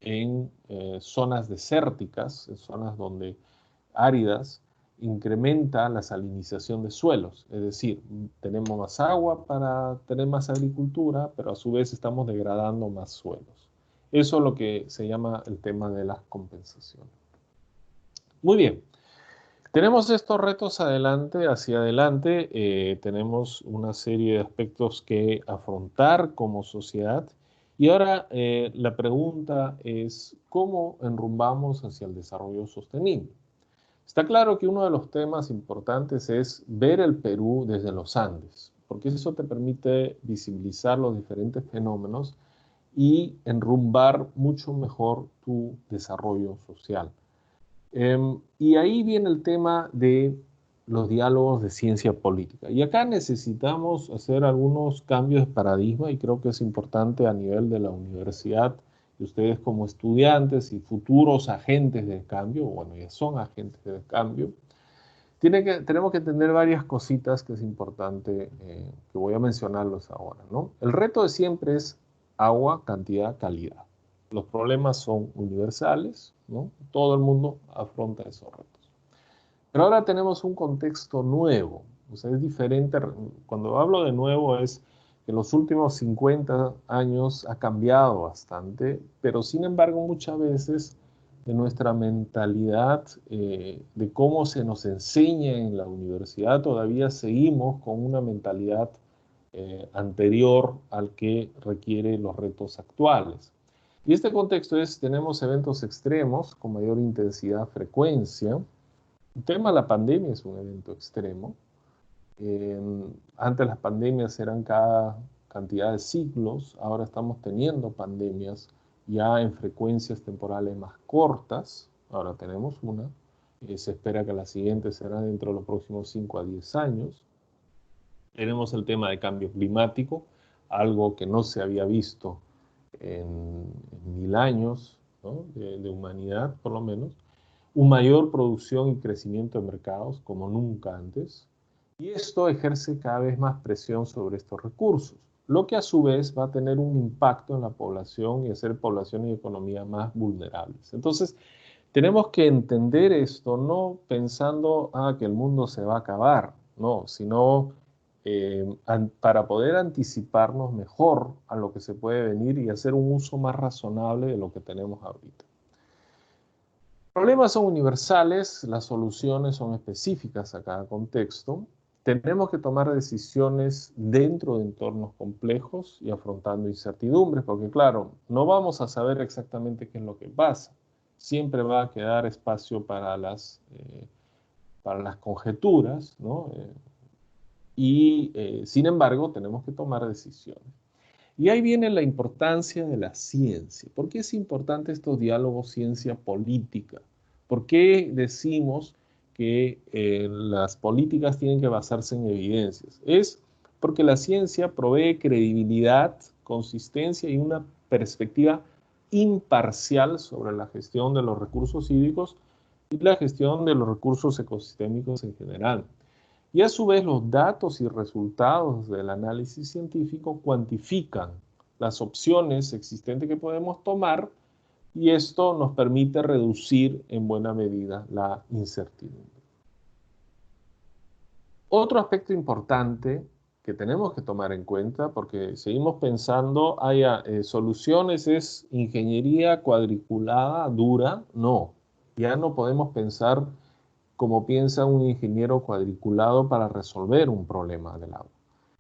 en zonas desérticas, en zonas donde áridas, incrementa la salinización de suelos. Es decir, tenemos más agua para tener más agricultura, pero a su vez estamos degradando más suelos. Eso es lo que se llama el tema de las compensaciones. Muy bien. Tenemos estos retos hacia adelante, tenemos una serie de aspectos que afrontar como sociedad y ahora la pregunta es ¿cómo enrumbamos hacia el desarrollo sostenible? Está claro que uno de los temas importantes es ver el Perú desde los Andes, porque eso te permite visibilizar los diferentes fenómenos y enrumbar mucho mejor tu desarrollo social. Y ahí viene el tema de los diálogos de ciencia política. Y acá necesitamos hacer algunos cambios de paradigma y creo que es importante a nivel de la universidad y ustedes como estudiantes y futuros agentes de cambio, bueno, ya son agentes de cambio, tenemos que entender varias cositas que es importante, que voy a mencionarlos ahora, ¿no? El reto de siempre es agua, cantidad, calidad. Los problemas son universales, ¿no? Todo el mundo afronta esos retos. Pero ahora tenemos un contexto nuevo, o sea, es diferente. Cuando hablo de nuevo es que en los últimos 50 años ha cambiado bastante, pero sin embargo muchas veces de nuestra mentalidad, de cómo se nos enseña en la universidad, todavía seguimos con una mentalidad anterior al que requiere los retos actuales. Y este contexto es, tenemos eventos extremos con mayor intensidad, frecuencia. El tema de la pandemia es un evento extremo. Antes las pandemias eran cada cantidad de siglos, ahora estamos teniendo pandemias ya en frecuencias temporales más cortas, ahora tenemos una, se espera que la siguiente será dentro de los próximos 5 a 10 años. Tenemos el tema de cambio climático, algo que no se había visto en 1000 años, ¿no?, de humanidad por lo menos, una mayor producción y crecimiento de mercados como nunca antes, y esto ejerce cada vez más presión sobre estos recursos, lo que a su vez va a tener un impacto en la población y hacer población y economía más vulnerables. Entonces, tenemos que entender esto no pensando que el mundo se va a acabar, no, sino para poder anticiparnos mejor a lo que se puede venir y hacer un uso más razonable de lo que tenemos ahorita. Los problemas son universales, las soluciones son específicas a cada contexto. Tenemos que tomar decisiones dentro de entornos complejos y afrontando incertidumbres, porque claro, no vamos a saber exactamente qué es lo que pasa. Siempre va a quedar espacio para las conjeturas, ¿no? Sin embargo, tenemos que tomar decisiones. Y ahí viene la importancia de la ciencia. ¿Por qué es importante estos diálogos ciencia-política? ¿Por qué decimos que las políticas tienen que basarse en evidencias? Es porque la ciencia provee credibilidad, consistencia y una perspectiva imparcial sobre la gestión de los recursos hídricos y la gestión de los recursos ecosistémicos en general. Y a su vez los datos y resultados del análisis científico cuantifican las opciones existentes que podemos tomar y esto nos permite reducir en buena medida la incertidumbre. Otro aspecto importante que tenemos que tomar en cuenta, porque seguimos pensando, soluciones es ingeniería cuadriculada, dura, no. Ya no podemos pensar como piensa un ingeniero cuadriculado para resolver un problema del agua.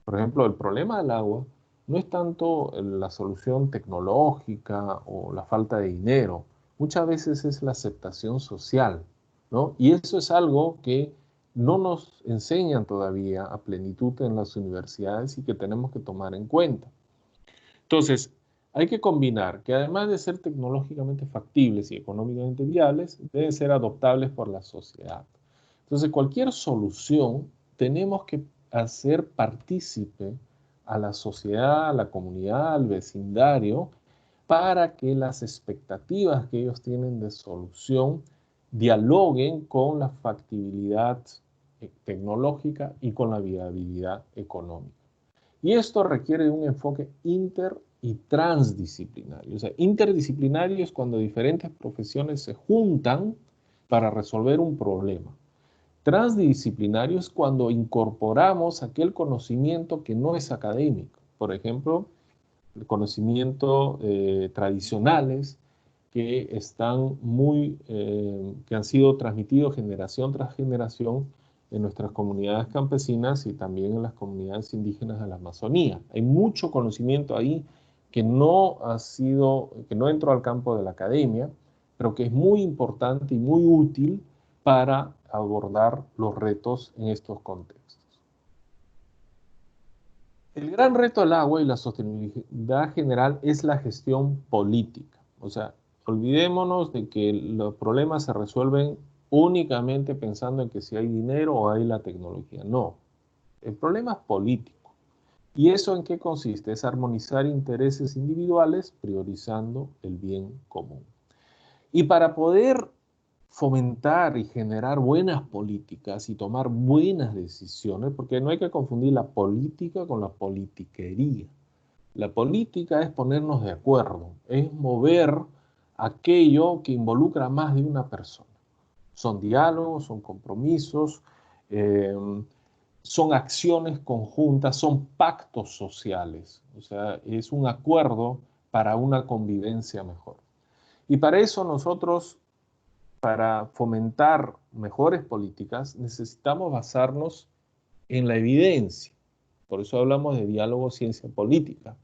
Por ejemplo, el problema del agua no es tanto la solución tecnológica o la falta de dinero, muchas veces es la aceptación social, ¿no? Y eso es algo que no nos enseñan todavía a plenitud en las universidades y que tenemos que tomar en cuenta. Entonces, hay que combinar que además de ser tecnológicamente factibles y económicamente viables, deben ser adoptables por la sociedad. Entonces, cualquier solución tenemos que hacer partícipe a la sociedad, a la comunidad, al vecindario, para que las expectativas que ellos tienen de solución dialoguen con la factibilidad tecnológica y con la viabilidad económica. Y esto requiere un enfoque inter y transdisciplinario. O sea, interdisciplinario es cuando diferentes profesiones se juntan para resolver un problema. Transdisciplinario es cuando incorporamos aquel conocimiento que no es académico. Por ejemplo, el conocimiento tradicionales que están que han sido transmitidos generación tras generación en nuestras comunidades campesinas y también en las comunidades indígenas de la Amazonía. Hay mucho conocimiento ahí que que no entró al campo de la academia, pero que es muy importante y muy útil para abordar los retos en estos contextos. El gran reto del agua y la sostenibilidad general es la gestión política. O sea, olvidémonos de que los problemas se resuelven únicamente pensando en que si hay dinero o hay la tecnología. No, el problema es político. ¿Y eso en qué consiste? Es armonizar intereses individuales priorizando el bien común. Y para poder fomentar y generar buenas políticas y tomar buenas decisiones, porque no hay que confundir la política con la politiquería. La política es ponernos de acuerdo, es mover aquello que involucra a más de una persona. Son diálogos, son compromisos, eh, son acciones conjuntas, son pactos sociales. O sea, es un acuerdo para una convivencia mejor. Y para eso nosotros, para fomentar mejores políticas, necesitamos basarnos en la evidencia. Por eso hablamos de diálogo ciencia política.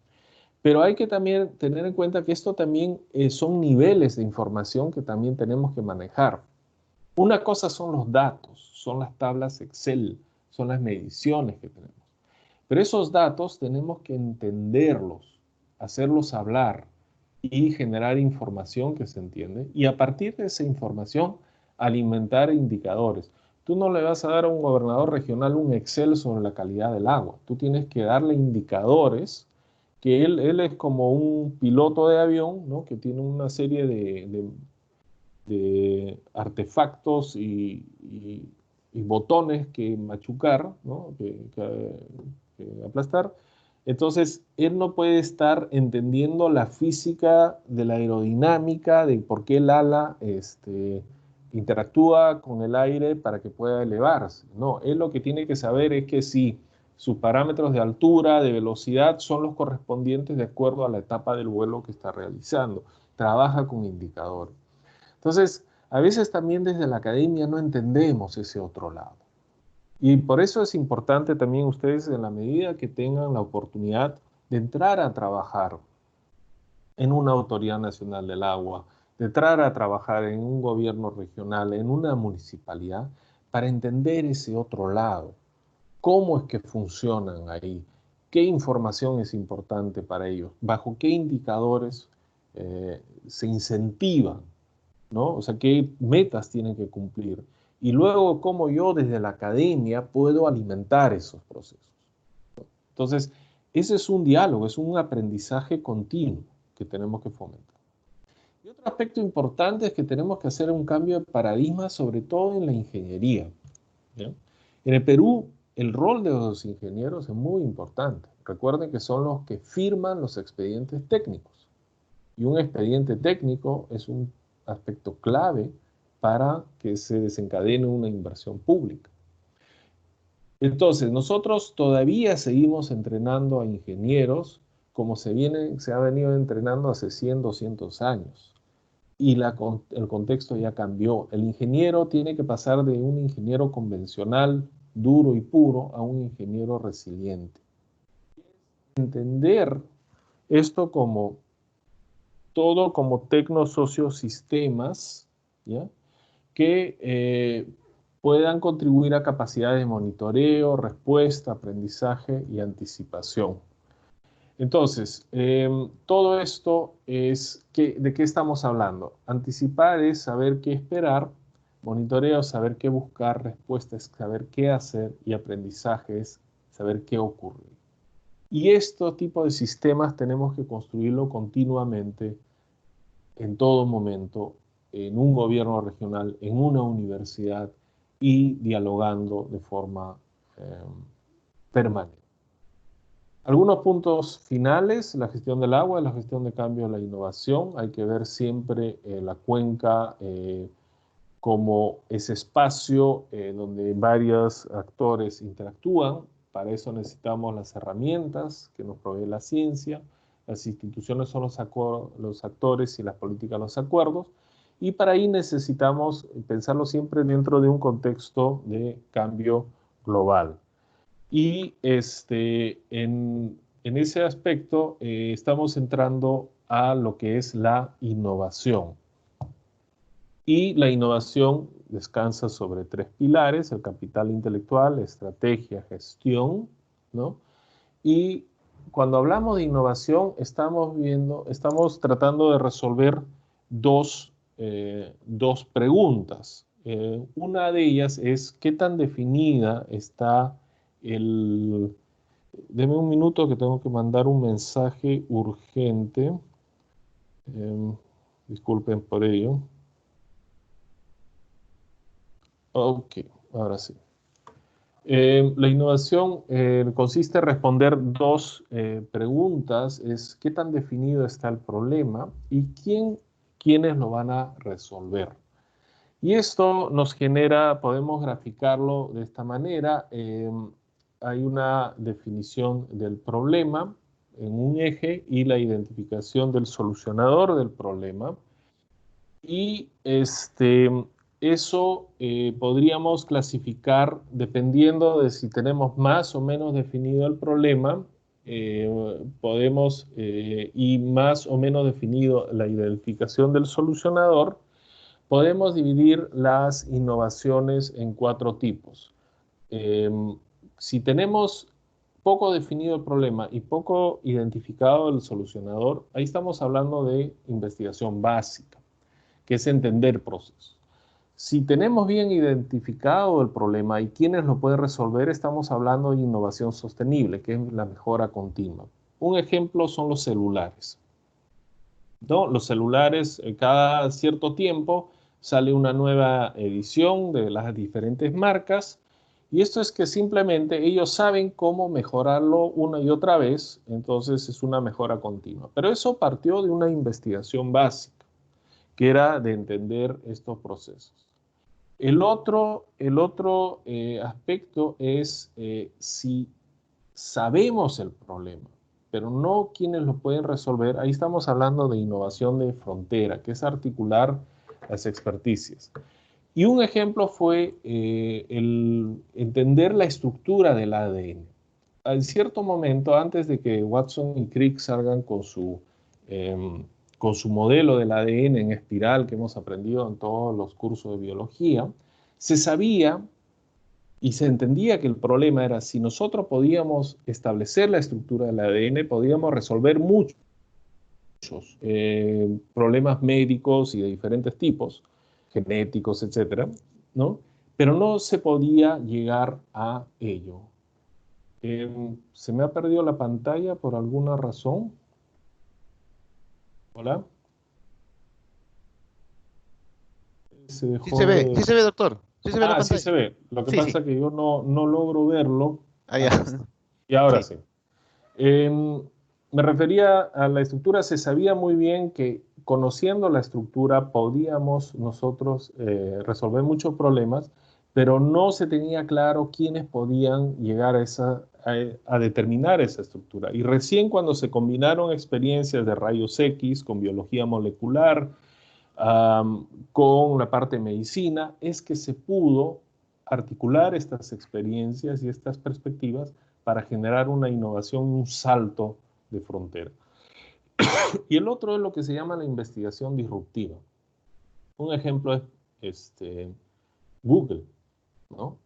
Pero hay que también tener en cuenta que esto también son niveles de información que también tenemos que manejar. Una cosa son los datos, son las tablas Excel, son las mediciones que tenemos. Pero esos datos tenemos que entenderlos, hacerlos hablar y generar información que se entiende. Y a partir de esa información, alimentar indicadores. Tú no le vas a dar a un gobernador regional un Excel sobre la calidad del agua. Tú tienes que darle indicadores que él es como un piloto de avión, ¿no? Que tiene una serie de artefactos y botones que machucar, ¿no? Que aplastar. Entonces, él no puede estar entendiendo la física de la aerodinámica, de por qué el ala interactúa con el aire para que pueda elevarse. No, él lo que tiene que saber es que si sus parámetros de altura, de velocidad, son los correspondientes de acuerdo a la etapa del vuelo que está realizando. Trabaja con indicadores. Entonces, a veces también desde la academia no entendemos ese otro lado. Y por eso es importante también ustedes, en la medida que tengan la oportunidad de entrar a trabajar en una autoridad nacional del agua, de entrar a trabajar en un gobierno regional, en una municipalidad, para entender ese otro lado. ¿Cómo es que funcionan ahí? ¿Qué información es importante para ellos? ¿Bajo qué indicadores se incentivan? ¿No? O sea, qué metas tienen que cumplir. Y luego, cómo yo desde la academia puedo alimentar esos procesos. Entonces, ese es un diálogo, es un aprendizaje continuo que tenemos que fomentar. Y otro aspecto importante es que tenemos que hacer un cambio de paradigma, sobre todo en la ingeniería, ¿ya? En el Perú, el rol de los ingenieros es muy importante. Recuerden que son los que firman los expedientes técnicos. Y un expediente técnico es un aspecto clave para que se desencadene una inversión pública. Entonces, nosotros todavía seguimos entrenando a ingenieros como se ha venido entrenando hace 100, 200 años. y el contexto ya cambió. El ingeniero tiene que pasar de un ingeniero convencional, duro y puro, a un ingeniero resiliente. Entender esto como todo como tecnosociosistemas, ¿ya? Que puedan contribuir a capacidades de monitoreo, respuesta, aprendizaje y anticipación. Entonces, todo esto es, ¿de qué estamos hablando? Anticipar es saber qué esperar, monitoreo, saber qué buscar, respuesta es saber qué hacer y aprendizaje es saber qué ocurre. Y este tipo de sistemas tenemos que construirlo continuamente, en todo momento, en un gobierno regional, en una universidad y dialogando de forma permanente. Algunos puntos finales: la gestión del agua, la gestión de cambio, la innovación. Hay que ver siempre la cuenca como ese espacio donde varios actores interactúan. Para eso necesitamos las herramientas que nos provee la ciencia. Las instituciones son los actores y las políticas los acuerdos. Y para ahí necesitamos pensarlo siempre dentro de un contexto de cambio global. Y en ese aspecto estamos entrando a lo que es la innovación. Y la innovación descansa sobre tres pilares: el capital intelectual, estrategia, gestión, ¿no? Y cuando hablamos de innovación, estamos tratando de resolver dos preguntas. Una de ellas es: ¿qué tan definida está el... Deme un minuto que tengo que mandar un mensaje urgente. Disculpen por ello. Ok, ahora sí. La innovación consiste en responder dos preguntas: es qué tan definido está el problema y quiénes lo van a resolver. Y esto nos genera, podemos graficarlo de esta manera. Hay una definición del problema en un eje y la identificación del solucionador del problema. Y eso podríamos clasificar dependiendo de si tenemos más o menos definido el problema, y más o menos definido la identificación del solucionador. Podemos dividir las innovaciones en cuatro tipos. Si tenemos poco definido el problema y poco identificado el solucionador, ahí estamos hablando de investigación básica, que es entender procesos. Si tenemos bien identificado el problema y quiénes lo pueden resolver, estamos hablando de innovación sostenible, que es la mejora continua. Un ejemplo son los celulares, ¿no? Los celulares, cada cierto tiempo sale una nueva edición de las diferentes marcas, y esto es que simplemente ellos saben cómo mejorarlo una y otra vez, entonces es una mejora continua. Pero eso partió de una investigación básica, que era de entender estos procesos. El otro aspecto es si sabemos el problema, pero no quienes lo pueden resolver. Ahí estamos hablando de innovación de frontera, que es articular las experticias. Y un ejemplo fue el entender la estructura del ADN. En cierto momento, antes de que Watson y Crick salgan con su modelo del ADN en espiral que hemos aprendido en todos los cursos de biología, se sabía y se entendía que el problema era: si nosotros podíamos establecer la estructura del ADN, podíamos resolver muchos problemas médicos y de diferentes tipos, genéticos, etcétera, ¿no? Pero no se podía llegar a ello. ¿Se me ha perdido la pantalla por alguna razón? ¿Hola? Se dejó Sí se ve, doctor. Sí se ve la sí pantalla. se ve. Lo que Sí, sí. pasa es que yo no logro verlo. Ah, ya. Ahí está. Y ahora Sí. sí. Me refería a la estructura. Se sabía muy bien que conociendo la estructura podíamos nosotros resolver muchos problemas, pero no se tenía claro quiénes podían llegar a determinar esa estructura. Y recién cuando se combinaron experiencias de rayos X con biología molecular, con la parte de medicina, es que se pudo articular estas experiencias y estas perspectivas para generar una innovación, un salto de frontera. Y el otro es lo que se llama la investigación disruptiva. Un ejemplo es Google, ¿no?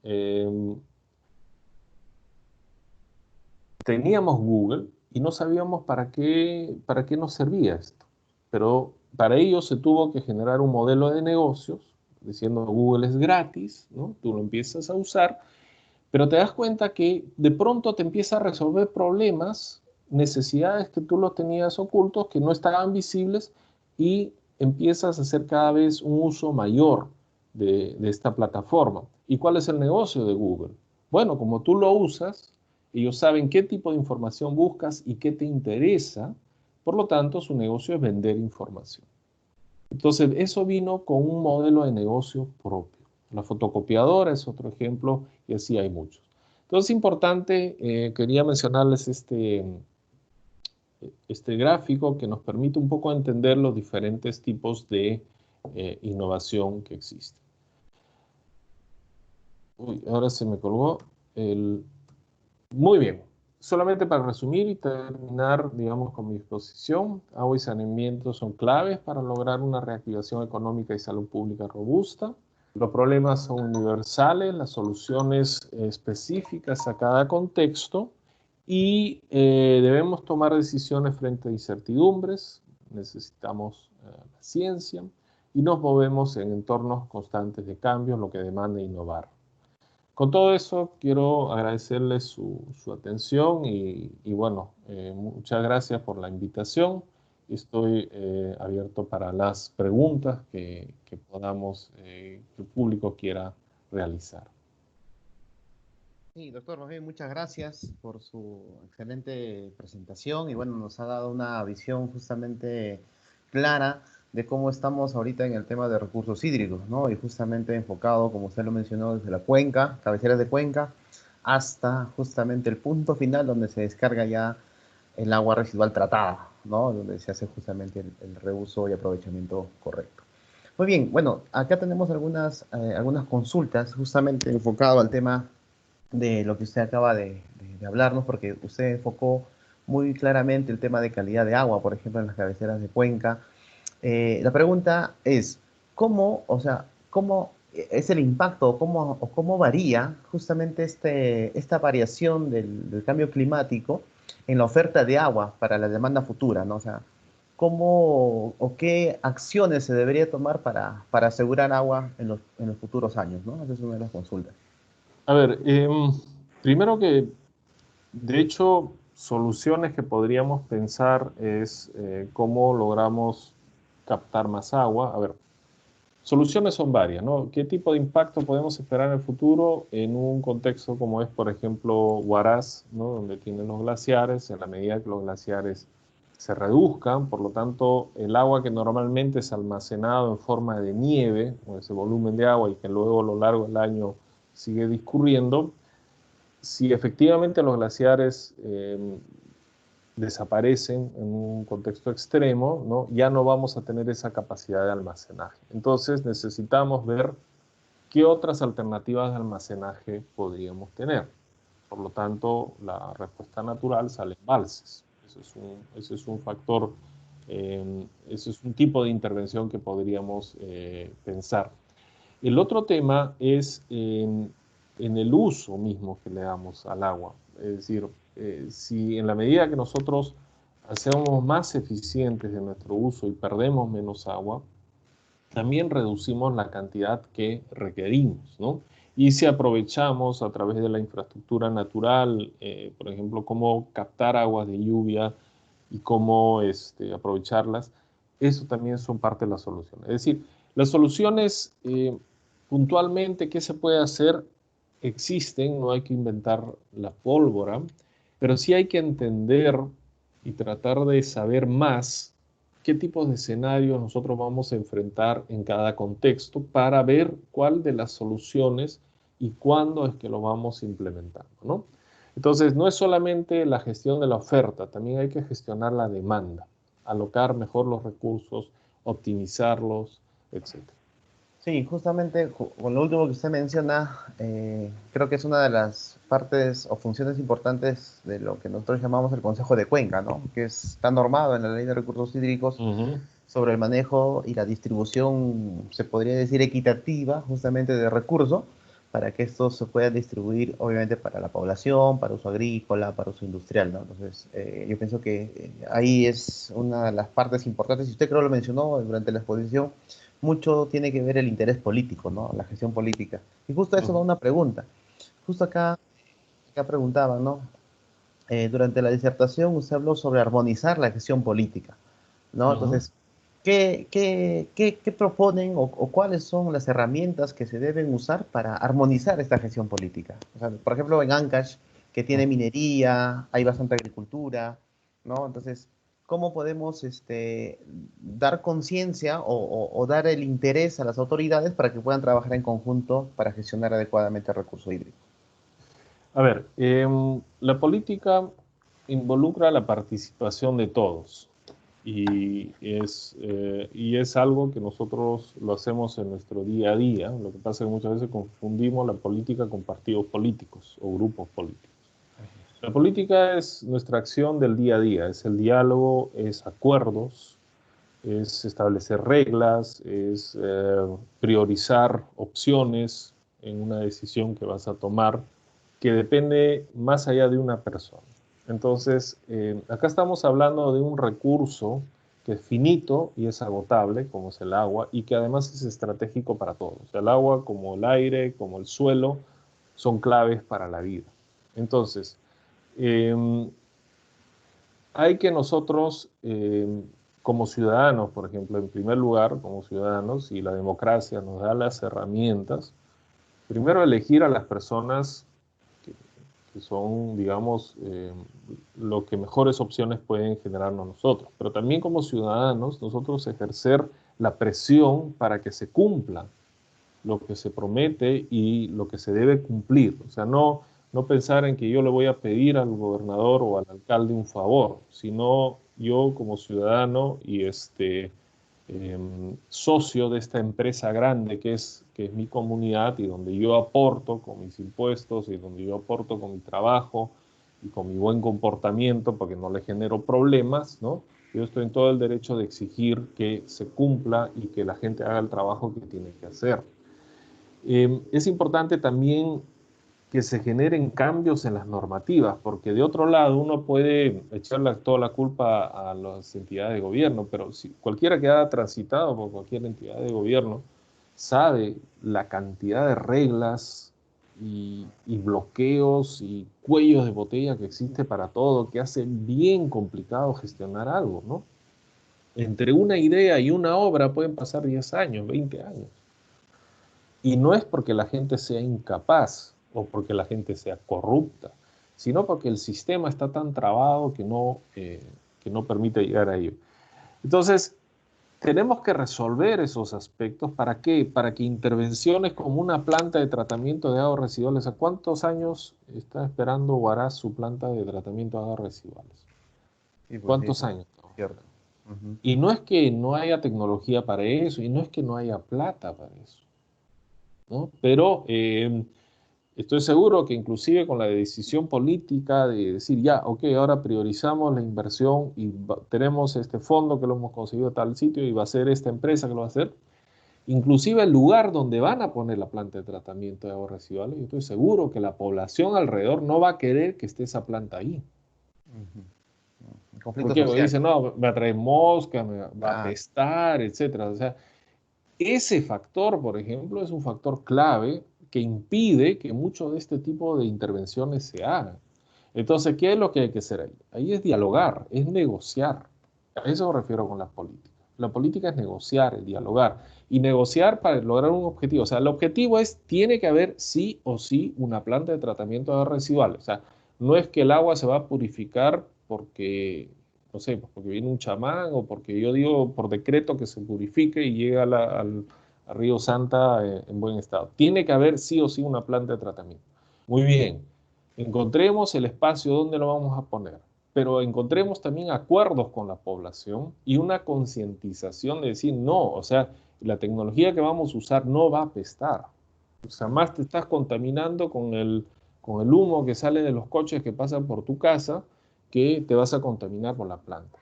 Teníamos Google y no sabíamos para qué nos servía esto. Pero para ello se tuvo que generar un modelo de negocios, diciendo Google es gratis, ¿no? Tú lo empiezas a usar, pero te das cuenta que de pronto te empieza a resolver problemas, necesidades que tú los tenías ocultos, que no estaban visibles, y empiezas a hacer cada vez un uso mayor de esta plataforma. ¿Y cuál es el negocio de Google? Bueno, como tú lo usas, ellos saben qué tipo de información buscas y qué te interesa, por lo tanto, su negocio es vender información. Entonces, eso vino con un modelo de negocio propio. La fotocopiadora es otro ejemplo y así hay muchos. Entonces, es importante, quería mencionarles este gráfico que nos permite un poco entender los diferentes tipos de innovación que existen. Uy, ahora se me colgó el... Muy bien. Solamente para resumir y terminar, digamos, con mi exposición, agua y saneamiento son claves para lograr una reactivación económica y salud pública robusta. Los problemas son universales, las soluciones específicas a cada contexto y debemos tomar decisiones frente a incertidumbres, necesitamos la ciencia y nos movemos en entornos constantes de cambio, lo que demanda innovar. Con todo eso, quiero agradecerles su atención y bueno, muchas gracias por la invitación. Estoy abierto para las preguntas que podamos, que el público quiera realizar. Sí, doctor, más bien, muchas gracias por su excelente presentación y bueno, nos ha dado una visión justamente clara de cómo estamos ahorita en el tema de recursos hídricos, ¿no? Y justamente enfocado, como usted lo mencionó, desde la cuenca, cabeceras de cuenca, hasta justamente el punto final donde se descarga ya el agua residual tratada, ¿no? Donde se hace justamente el reuso y aprovechamiento correcto. Muy bien, bueno, acá tenemos algunas consultas justamente enfocado al tema de lo que usted acaba de hablarnos, porque usted enfocó muy claramente el tema de calidad de agua, por ejemplo, en las cabeceras de cuenca. La pregunta es, ¿cómo, o sea, cómo es el impacto o cómo varía justamente esta variación del cambio climático en la oferta de agua para la demanda futura, ¿no? O sea, ¿cómo o qué acciones se debería tomar para asegurar agua en los futuros años, ¿no? Esa es una de las consultas. A ver, primero que, de hecho, soluciones que podríamos pensar es cómo logramos captar más agua. A ver, soluciones son varias, ¿no? ¿Qué tipo de impacto podemos esperar en el futuro en un contexto como es, por ejemplo, Huaraz, ¿no? Donde tienen los glaciares? En la medida que los glaciares se reduzcan, por lo tanto, el agua que normalmente es almacenado en forma de nieve, o ese volumen de agua y que luego a lo largo del año sigue discurriendo, si efectivamente los glaciares desaparecen en un contexto extremo, ¿no? Ya no vamos a tener esa capacidad de almacenaje. Entonces necesitamos ver qué otras alternativas de almacenaje podríamos tener. Por lo tanto, la respuesta natural sale en embalses. Ese es un factor, ese es un tipo de intervención que podríamos pensar. El otro tema es en el uso mismo que le damos al agua. Es decir, si en la medida que nosotros hacemos más eficientes de nuestro uso y perdemos menos agua, también reducimos la cantidad que requerimos, ¿no? Y si aprovechamos a través de la infraestructura natural, por ejemplo, cómo captar aguas de lluvia y cómo aprovecharlas, eso también son parte de la solución. Es decir, las soluciones puntualmente, ¿qué se puede hacer? Existen, no hay que inventar la pólvora, pero sí hay que entender y tratar de saber más qué tipos de escenarios nosotros vamos a enfrentar en cada contexto para ver cuál de las soluciones y cuándo es que lo vamos implementando, ¿no? Entonces, no es solamente la gestión de la oferta, también hay que gestionar la demanda, alocar mejor los recursos, optimizarlos, etc. Sí, justamente con lo último que usted menciona, creo que es una de las partes o funciones importantes de lo que nosotros llamamos el Consejo de Cuenca, ¿no? Que está normado en la Ley de Recursos Hídricos Ujú, sobre el manejo y la distribución, se podría decir, equitativa justamente de recursos, para que estos se puedan distribuir, obviamente, para la población, para uso agrícola, para uso industrial, ¿no? Entonces, yo pienso que ahí es una de las partes importantes, y usted creo lo mencionó durante la exposición, mucho tiene que ver el interés político, ¿no? La gestión política. Y justo a eso va ujú, una pregunta. Justo acá preguntaban, ¿no? Durante la disertación usted habló sobre armonizar la gestión política, ¿no? ujú. Entonces, ¿qué proponen o cuáles son las herramientas que se deben usar para armonizar esta gestión política? O sea, por ejemplo, en Ancash, que tiene Ujú. minería, hay bastante agricultura, ¿no? Entonces, ¿cómo podemos dar conciencia o dar el interés a las autoridades para que puedan trabajar en conjunto para gestionar adecuadamente el recurso hídrico? A ver, la política involucra la participación de todos y es algo que nosotros lo hacemos en nuestro día a día. Lo que pasa es que muchas veces confundimos la política con partidos políticos o grupos políticos. La política es nuestra acción del día a día, es el diálogo, es acuerdos, es establecer reglas, es priorizar opciones en una decisión que vas a tomar que depende más allá de una persona. Entonces, acá estamos hablando de un recurso que es finito y es agotable, como es el agua, y que además es estratégico para todos. O sea, el agua, como el aire, como el suelo, son claves para la vida. Entonces, eh, hay que nosotros, como ciudadanos, por ejemplo, en primer lugar, como ciudadanos, y la democracia nos da las herramientas, primero elegir a las personas que, que son, digamos, lo que mejores opciones pueden generarnos nosotros, pero también como ciudadanos, nosotros ejercer la presión para que se cumpla lo que se promete y lo que se debe cumplir. O sea, no pensar en que yo le voy a pedir al gobernador o al alcalde un favor, sino yo como ciudadano y socio de esta empresa grande que es mi comunidad y donde yo aporto con mis impuestos y donde yo aporto con mi trabajo y con mi buen comportamiento porque no le genero problemas, ¿no? Yo estoy en todo el derecho de exigir que se cumpla y que la gente haga el trabajo que tiene que hacer. Es importante también que se generen cambios en las normativas, porque de otro lado uno puede echarle toda la culpa a las entidades de gobierno, pero si cualquiera que haya transitado por cualquier entidad de gobierno sabe la cantidad de reglas y bloqueos y cuellos de botella que existe para todo, que hace bien complicado gestionar algo, ¿no? Entre una idea y una obra pueden pasar 10 años, 20 años. Y no es porque la gente sea incapaz o porque la gente sea corrupta, sino porque el sistema está tan trabado que no permite llegar a ello. Entonces, tenemos que resolver esos aspectos. ¿Para qué? Para que intervenciones como una planta de tratamiento de aguas residuales, ¿a cuántos años está esperando Huaraz su planta de tratamiento de aguas residuales? Sí, pues sí, ¿Cuántos años estamos cierto. esperando? Ujú. Y no es que no haya tecnología para eso, y no es que no haya plata para eso, ¿no? Pero estoy seguro que inclusive con la decisión política de decir, ya, ok, ahora priorizamos la inversión y tenemos este fondo que lo hemos conseguido a tal sitio y va a ser esta empresa que lo va a hacer, inclusive el lugar donde van a poner la planta de tratamiento de aguas residuales, yo estoy seguro que la población alrededor no va a querer que esté esa planta ahí. Ujú. ¿Por Conflicto qué? Porque social. dice, no, me atrae mosca, me va a Ah, apestar, etcétera. O sea, ese factor, por ejemplo, es un factor clave que impide que mucho de este tipo de intervenciones se hagan. Entonces, ¿qué es lo que hay que hacer ahí? Ahí es dialogar, es negociar. A eso me refiero con la política. La política es negociar, es dialogar. Y negociar para lograr un objetivo. O sea, el objetivo es, tiene que haber sí o sí una planta de tratamiento de aguas residuales. O sea, no es que el agua se va a purificar porque, no sé, porque viene un chamán o porque yo digo por decreto que se purifique y llega a Río Santa en buen estado. Tiene que haber sí o sí una planta de tratamiento. Muy bien, encontremos el espacio donde lo vamos a poner. pero encontremos también acuerdos con la población y una concientización de decir, no, o sea, la tecnología que vamos a usar no va a apestar. O sea, más te estás contaminando con el humo que sale de los coches que pasan por tu casa que te vas a contaminar con la planta.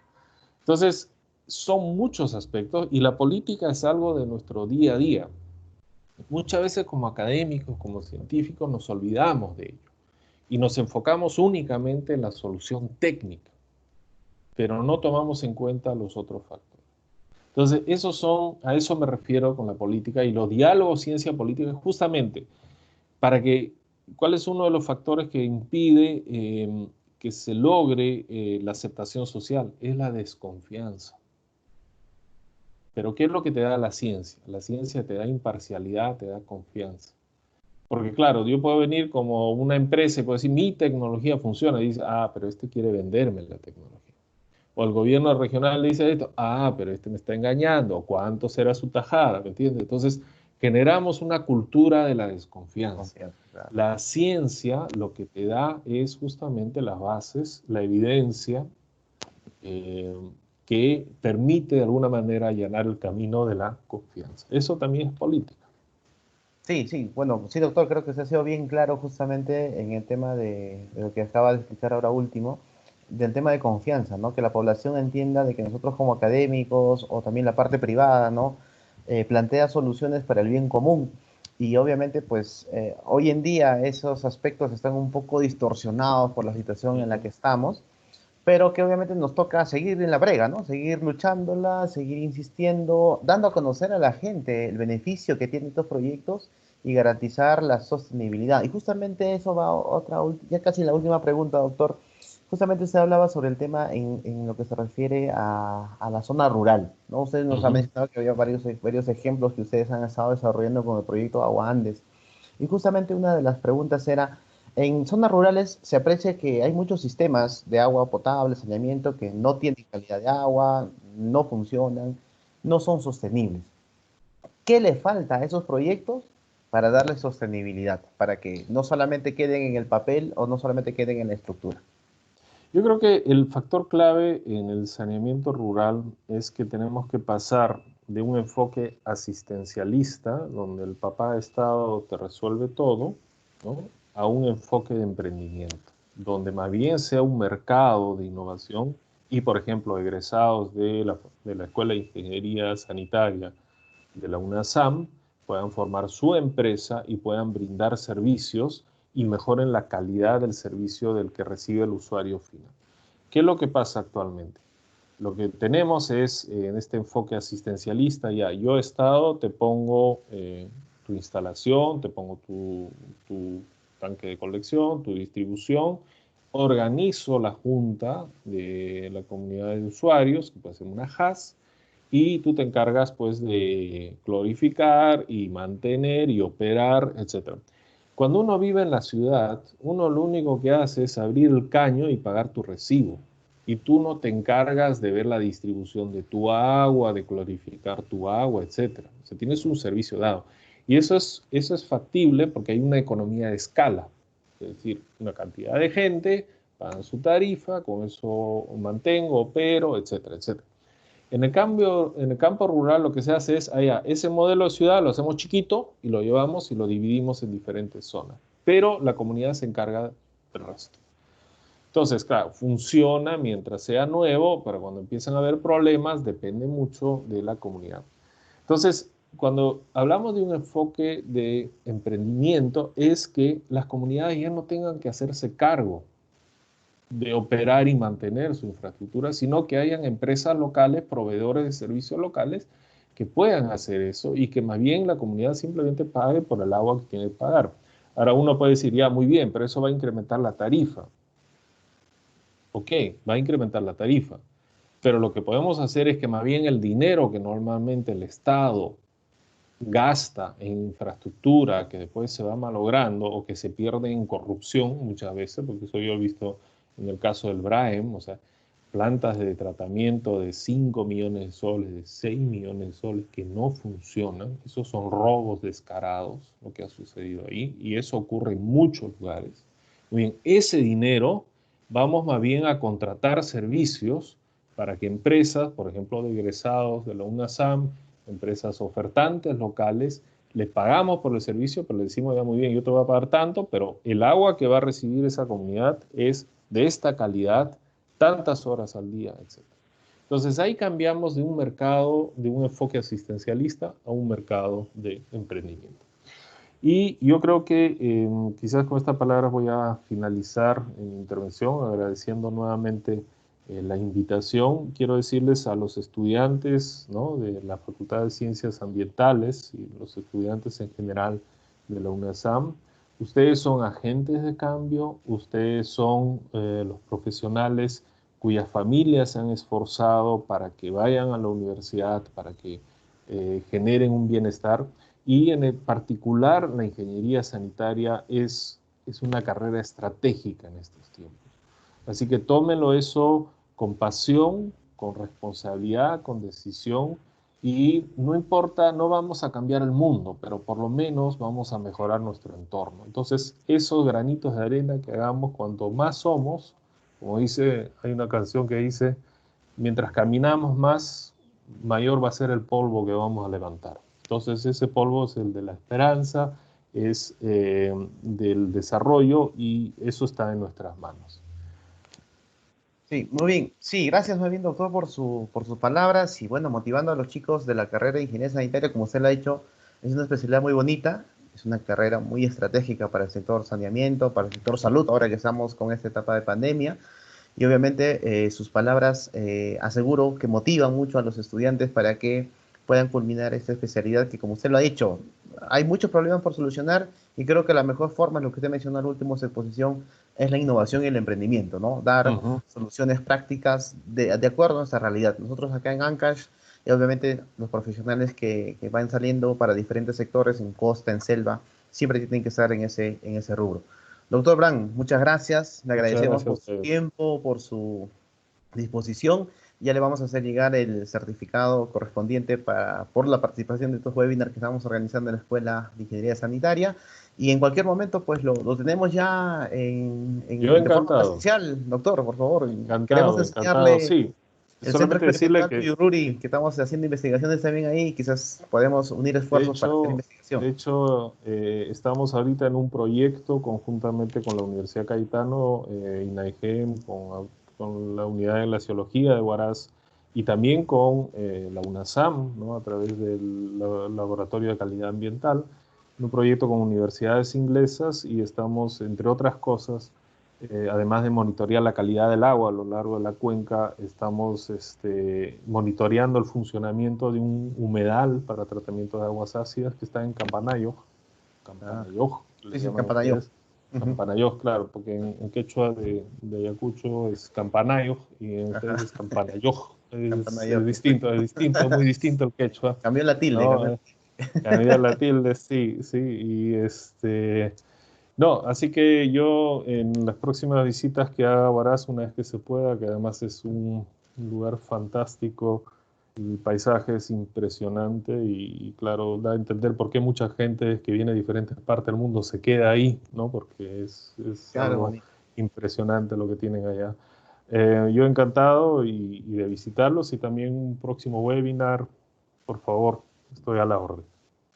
Entonces, son muchos aspectos y la política es algo de nuestro día a día. Muchas veces como académicos, como científicos, nos olvidamos de ello y nos enfocamos únicamente en la solución técnica, pero no tomamos en cuenta los otros factores. Entonces, a eso me refiero con la política y los diálogos ciencia política justamente para que, ¿cuál es uno de los factores que impide que se logre la aceptación social? Es la desconfianza. Pero ¿qué es lo que te da la ciencia? La ciencia te da imparcialidad, te da confianza. Porque claro, yo puedo venir como una empresa y puedo decir, mi tecnología funciona. Y dice, ah, pero este quiere venderme la tecnología. O el gobierno regional le dice esto, ah, pero este me está engañando. ¿Cuánto será su tajada? ¿Me entiendes? Entonces, generamos una cultura de la desconfianza. Confianza, claro. La ciencia lo que te da es justamente las bases, la evidencia, eh, que permite de alguna manera allanar el camino de la confianza. Eso también es política. Sí, sí, bueno, sí, doctor, creo que se ha sido bien claro justamente en el tema de lo que acaba de explicar ahora último, del tema de confianza, ¿no? Que la población entienda de que nosotros como académicos o también la parte privada, ¿no? Plantea soluciones para el bien común. Y obviamente, pues, hoy en día esos aspectos están un poco distorsionados por la situación en la que estamos, pero que obviamente nos toca seguir en la brega, ¿no? Seguir luchándola, seguir insistiendo, dando a conocer a la gente el beneficio que tienen estos proyectos y garantizar la sostenibilidad. Y justamente eso va a otra, ya casi la última pregunta, doctor. Justamente usted hablaba sobre el tema en lo que se refiere a la zona rural, ¿no? Usted nos ha mencionado que había varios ejemplos que ustedes han estado desarrollando con el proyecto Agua Andes. Y justamente una de las preguntas era, en zonas rurales se aprecia que hay muchos sistemas de agua potable, saneamiento, que no tienen calidad de agua, no funcionan, no son sostenibles. ¿Qué le falta a esos proyectos para darle sostenibilidad? Para que no solamente queden en el papel o no solamente queden en la estructura. Yo creo que el factor clave en el saneamiento rural es que tenemos que pasar de un enfoque asistencialista, donde el papá Estado te resuelve todo, ¿no? A un enfoque de emprendimiento, donde más bien sea un mercado de innovación y, por ejemplo, egresados de la Escuela de Ingeniería Sanitaria de la UNASAM puedan formar su empresa y puedan brindar servicios y mejoren la calidad del servicio del que recibe el usuario final. ¿Qué es lo que pasa actualmente? Lo que tenemos es, en este enfoque asistencialista, ya yo Estado te pongo tu instalación, te pongo tu tanque de colección, tu distribución, organizo la junta de la comunidad de usuarios, que puede ser una HAS, y tú te encargas pues de glorificar y mantener y operar, etc. Cuando uno vive en la ciudad, uno lo único que hace es abrir el caño y pagar tu recibo. Y tú no te encargas de ver la distribución de tu agua, de glorificar tu agua, etc. O sea, tienes un servicio dado. Y eso es factible porque hay una economía de escala. Es decir, una cantidad de gente pagan su tarifa, con eso mantengo, opero, etcétera, etcétera. En el campo rural lo que se hace es, allá, ese modelo de ciudad lo hacemos chiquito y lo llevamos y lo dividimos en diferentes zonas. Pero la comunidad se encarga del resto. Entonces, claro, funciona mientras sea nuevo, pero cuando empiezan a haber problemas depende mucho de la comunidad. Entonces, cuando hablamos de un enfoque de emprendimiento, es que las comunidades ya no tengan que hacerse cargo de operar y mantener su infraestructura, sino que hayan empresas locales, proveedores de servicios locales, que puedan hacer eso y que más bien la comunidad simplemente pague por el agua que tiene que pagar. Ahora uno puede decir, ya, muy bien, pero eso va a incrementar la tarifa. Ok, va a incrementar la tarifa, pero lo que podemos hacer es que más bien el dinero que normalmente el Estado gasta en infraestructura que después se va malogrando o que se pierde en corrupción muchas veces, porque eso yo he visto en el caso del Braem, o sea, plantas de tratamiento de 5 millones de soles, de 6 millones de soles que no funcionan, esos son robos descarados, lo que ha sucedido ahí, y eso ocurre en muchos lugares. Muy bien, ese dinero vamos más bien a contratar servicios para que empresas, por ejemplo, de egresados de la UNASAM, empresas ofertantes locales, les pagamos por el servicio, pero le decimos ya muy bien, yo te voy a pagar tanto, pero el agua que va a recibir esa comunidad es de esta calidad, tantas horas al día, etc. Entonces ahí cambiamos de un mercado, de un enfoque asistencialista a un mercado de emprendimiento. Y yo creo que quizás con esta palabra voy a finalizar mi intervención agradeciendo nuevamente la invitación. Quiero decirles a los estudiantes, ¿no?, de la Facultad de Ciencias Ambientales y los estudiantes en general de la UNASAM, ustedes son agentes de cambio, ustedes son los profesionales cuyas familias se han esforzado para que vayan a la universidad, para que generen un bienestar. Y en el particular, la ingeniería sanitaria es una carrera estratégica en estos tiempos. Así que tómenlo eso con pasión, con responsabilidad, con decisión, y no importa, no vamos a cambiar el mundo, pero por lo menos vamos a mejorar nuestro entorno. Entonces, esos granitos de arena que hagamos, cuanto más somos, como dice, hay una canción que dice, mientras caminamos más, mayor va a ser el polvo que vamos a levantar. Entonces ese polvo es el de la esperanza, es del desarrollo, y eso está en nuestras manos. Sí, muy bien. Sí, gracias muy bien, doctor, por sus palabras y bueno, motivando a los chicos de la carrera de Ingeniería Sanitaria, como usted lo ha dicho, es una especialidad muy bonita, es una carrera muy estratégica para el sector saneamiento, para el sector salud, ahora que estamos con esta etapa de pandemia. Y obviamente sus palabras aseguro que motivan mucho a los estudiantes para que puedan culminar esta especialidad que, como usted lo ha dicho, hay muchos problemas por solucionar y creo que la mejor forma, lo que usted mencionó en la última exposición, es la innovación y el emprendimiento, ¿no? Dar soluciones prácticas de acuerdo a nuestra realidad. Nosotros acá en Ancash, y obviamente los profesionales que van saliendo para diferentes sectores, en costa, en selva, siempre tienen que estar en ese rubro. Doctor Brand, muchas gracias. Le Muchas agradecemos gracias a por su ustedes. tiempo, por su disposición. Ya le vamos a hacer llegar el certificado correspondiente por la participación de estos webinars que estamos organizando en la Escuela de Ingeniería Sanitaria. Y en cualquier momento, pues lo tenemos ya Yo de forma encantado, presencial, doctor, por favor. Queremos encantado, encantado, enseñarle sí. el Centro Solamente decirle Experimental que Tuyururi, que estamos haciendo investigaciones también ahí. Quizás podemos unir esfuerzos para hacer investigación. De hecho estamos ahorita en un proyecto conjuntamente con la Universidad Cayetano, INAIGEM, con la Unidad de Glaciología de Huaraz y también con la UNASAM, ¿no?, a través del Laboratorio de Calidad Ambiental, un proyecto con universidades inglesas, y estamos, entre otras cosas, además de monitorear la calidad del agua a lo largo de la cuenca, estamos monitoreando el funcionamiento de un humedal para tratamiento de aguas ácidas que está en Campanayo. Ah, Campanayo, le sí, sí, llaman Campanayo. ustedes. Campanayo, claro, porque en quechua de Ayacucho es Campanayo y en ustedes Ajá, es Campanayo. Campanayo. Es distinto, muy distinto el quechua, Cambió la tilde, ¿no? cambió. Cambia la tilde, sí, sí, y no, así que yo en las próximas visitas que haga a Huaraz, una vez que se pueda, que además es un lugar fantástico, el paisaje es impresionante y claro, da a entender por qué mucha gente que viene de diferentes partes del mundo se queda ahí, ¿no? Porque es Claro, algo bonito. impresionante lo que tienen allá. Yo encantado y de visitarlos, y también un próximo webinar, por favor, estoy a la orden.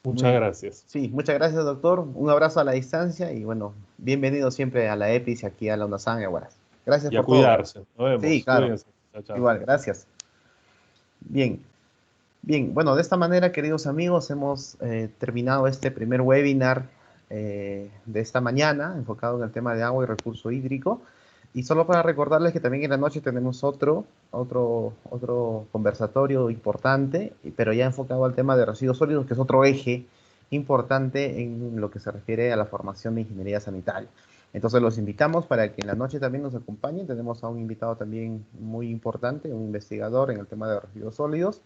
Muy Muchas bien. gracias. Sí, muchas gracias, doctor. Un abrazo a la distancia y bueno, bienvenido siempre a la EPIS y aquí a la UNASAM en Huaraz. Gracias Y a por todo. cuidarse. Nos Sí, vemos. claro. Cuídense. Chao, chao. Igual, gracias. Bien, bien. Bueno, de esta manera, queridos amigos, hemos terminado este primer webinar de esta mañana, enfocado en el tema de agua y recurso hídrico. Y solo para recordarles que también en la noche tenemos otro conversatorio importante, pero ya enfocado al tema de residuos sólidos, que es otro eje importante en lo que se refiere a la formación de ingeniería sanitaria. Entonces los invitamos para que en la noche también nos acompañen. Tenemos a un invitado también muy importante, un investigador en el tema de residuos sólidos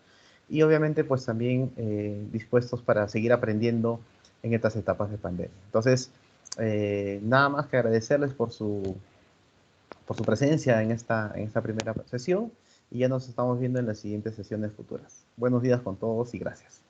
y obviamente pues también dispuestos para seguir aprendiendo en estas etapas de pandemia. Entonces, nada más que agradecerles por su presencia en esta primera sesión y ya nos estamos viendo en las siguientes sesiones futuras. Buenos días con todos y gracias.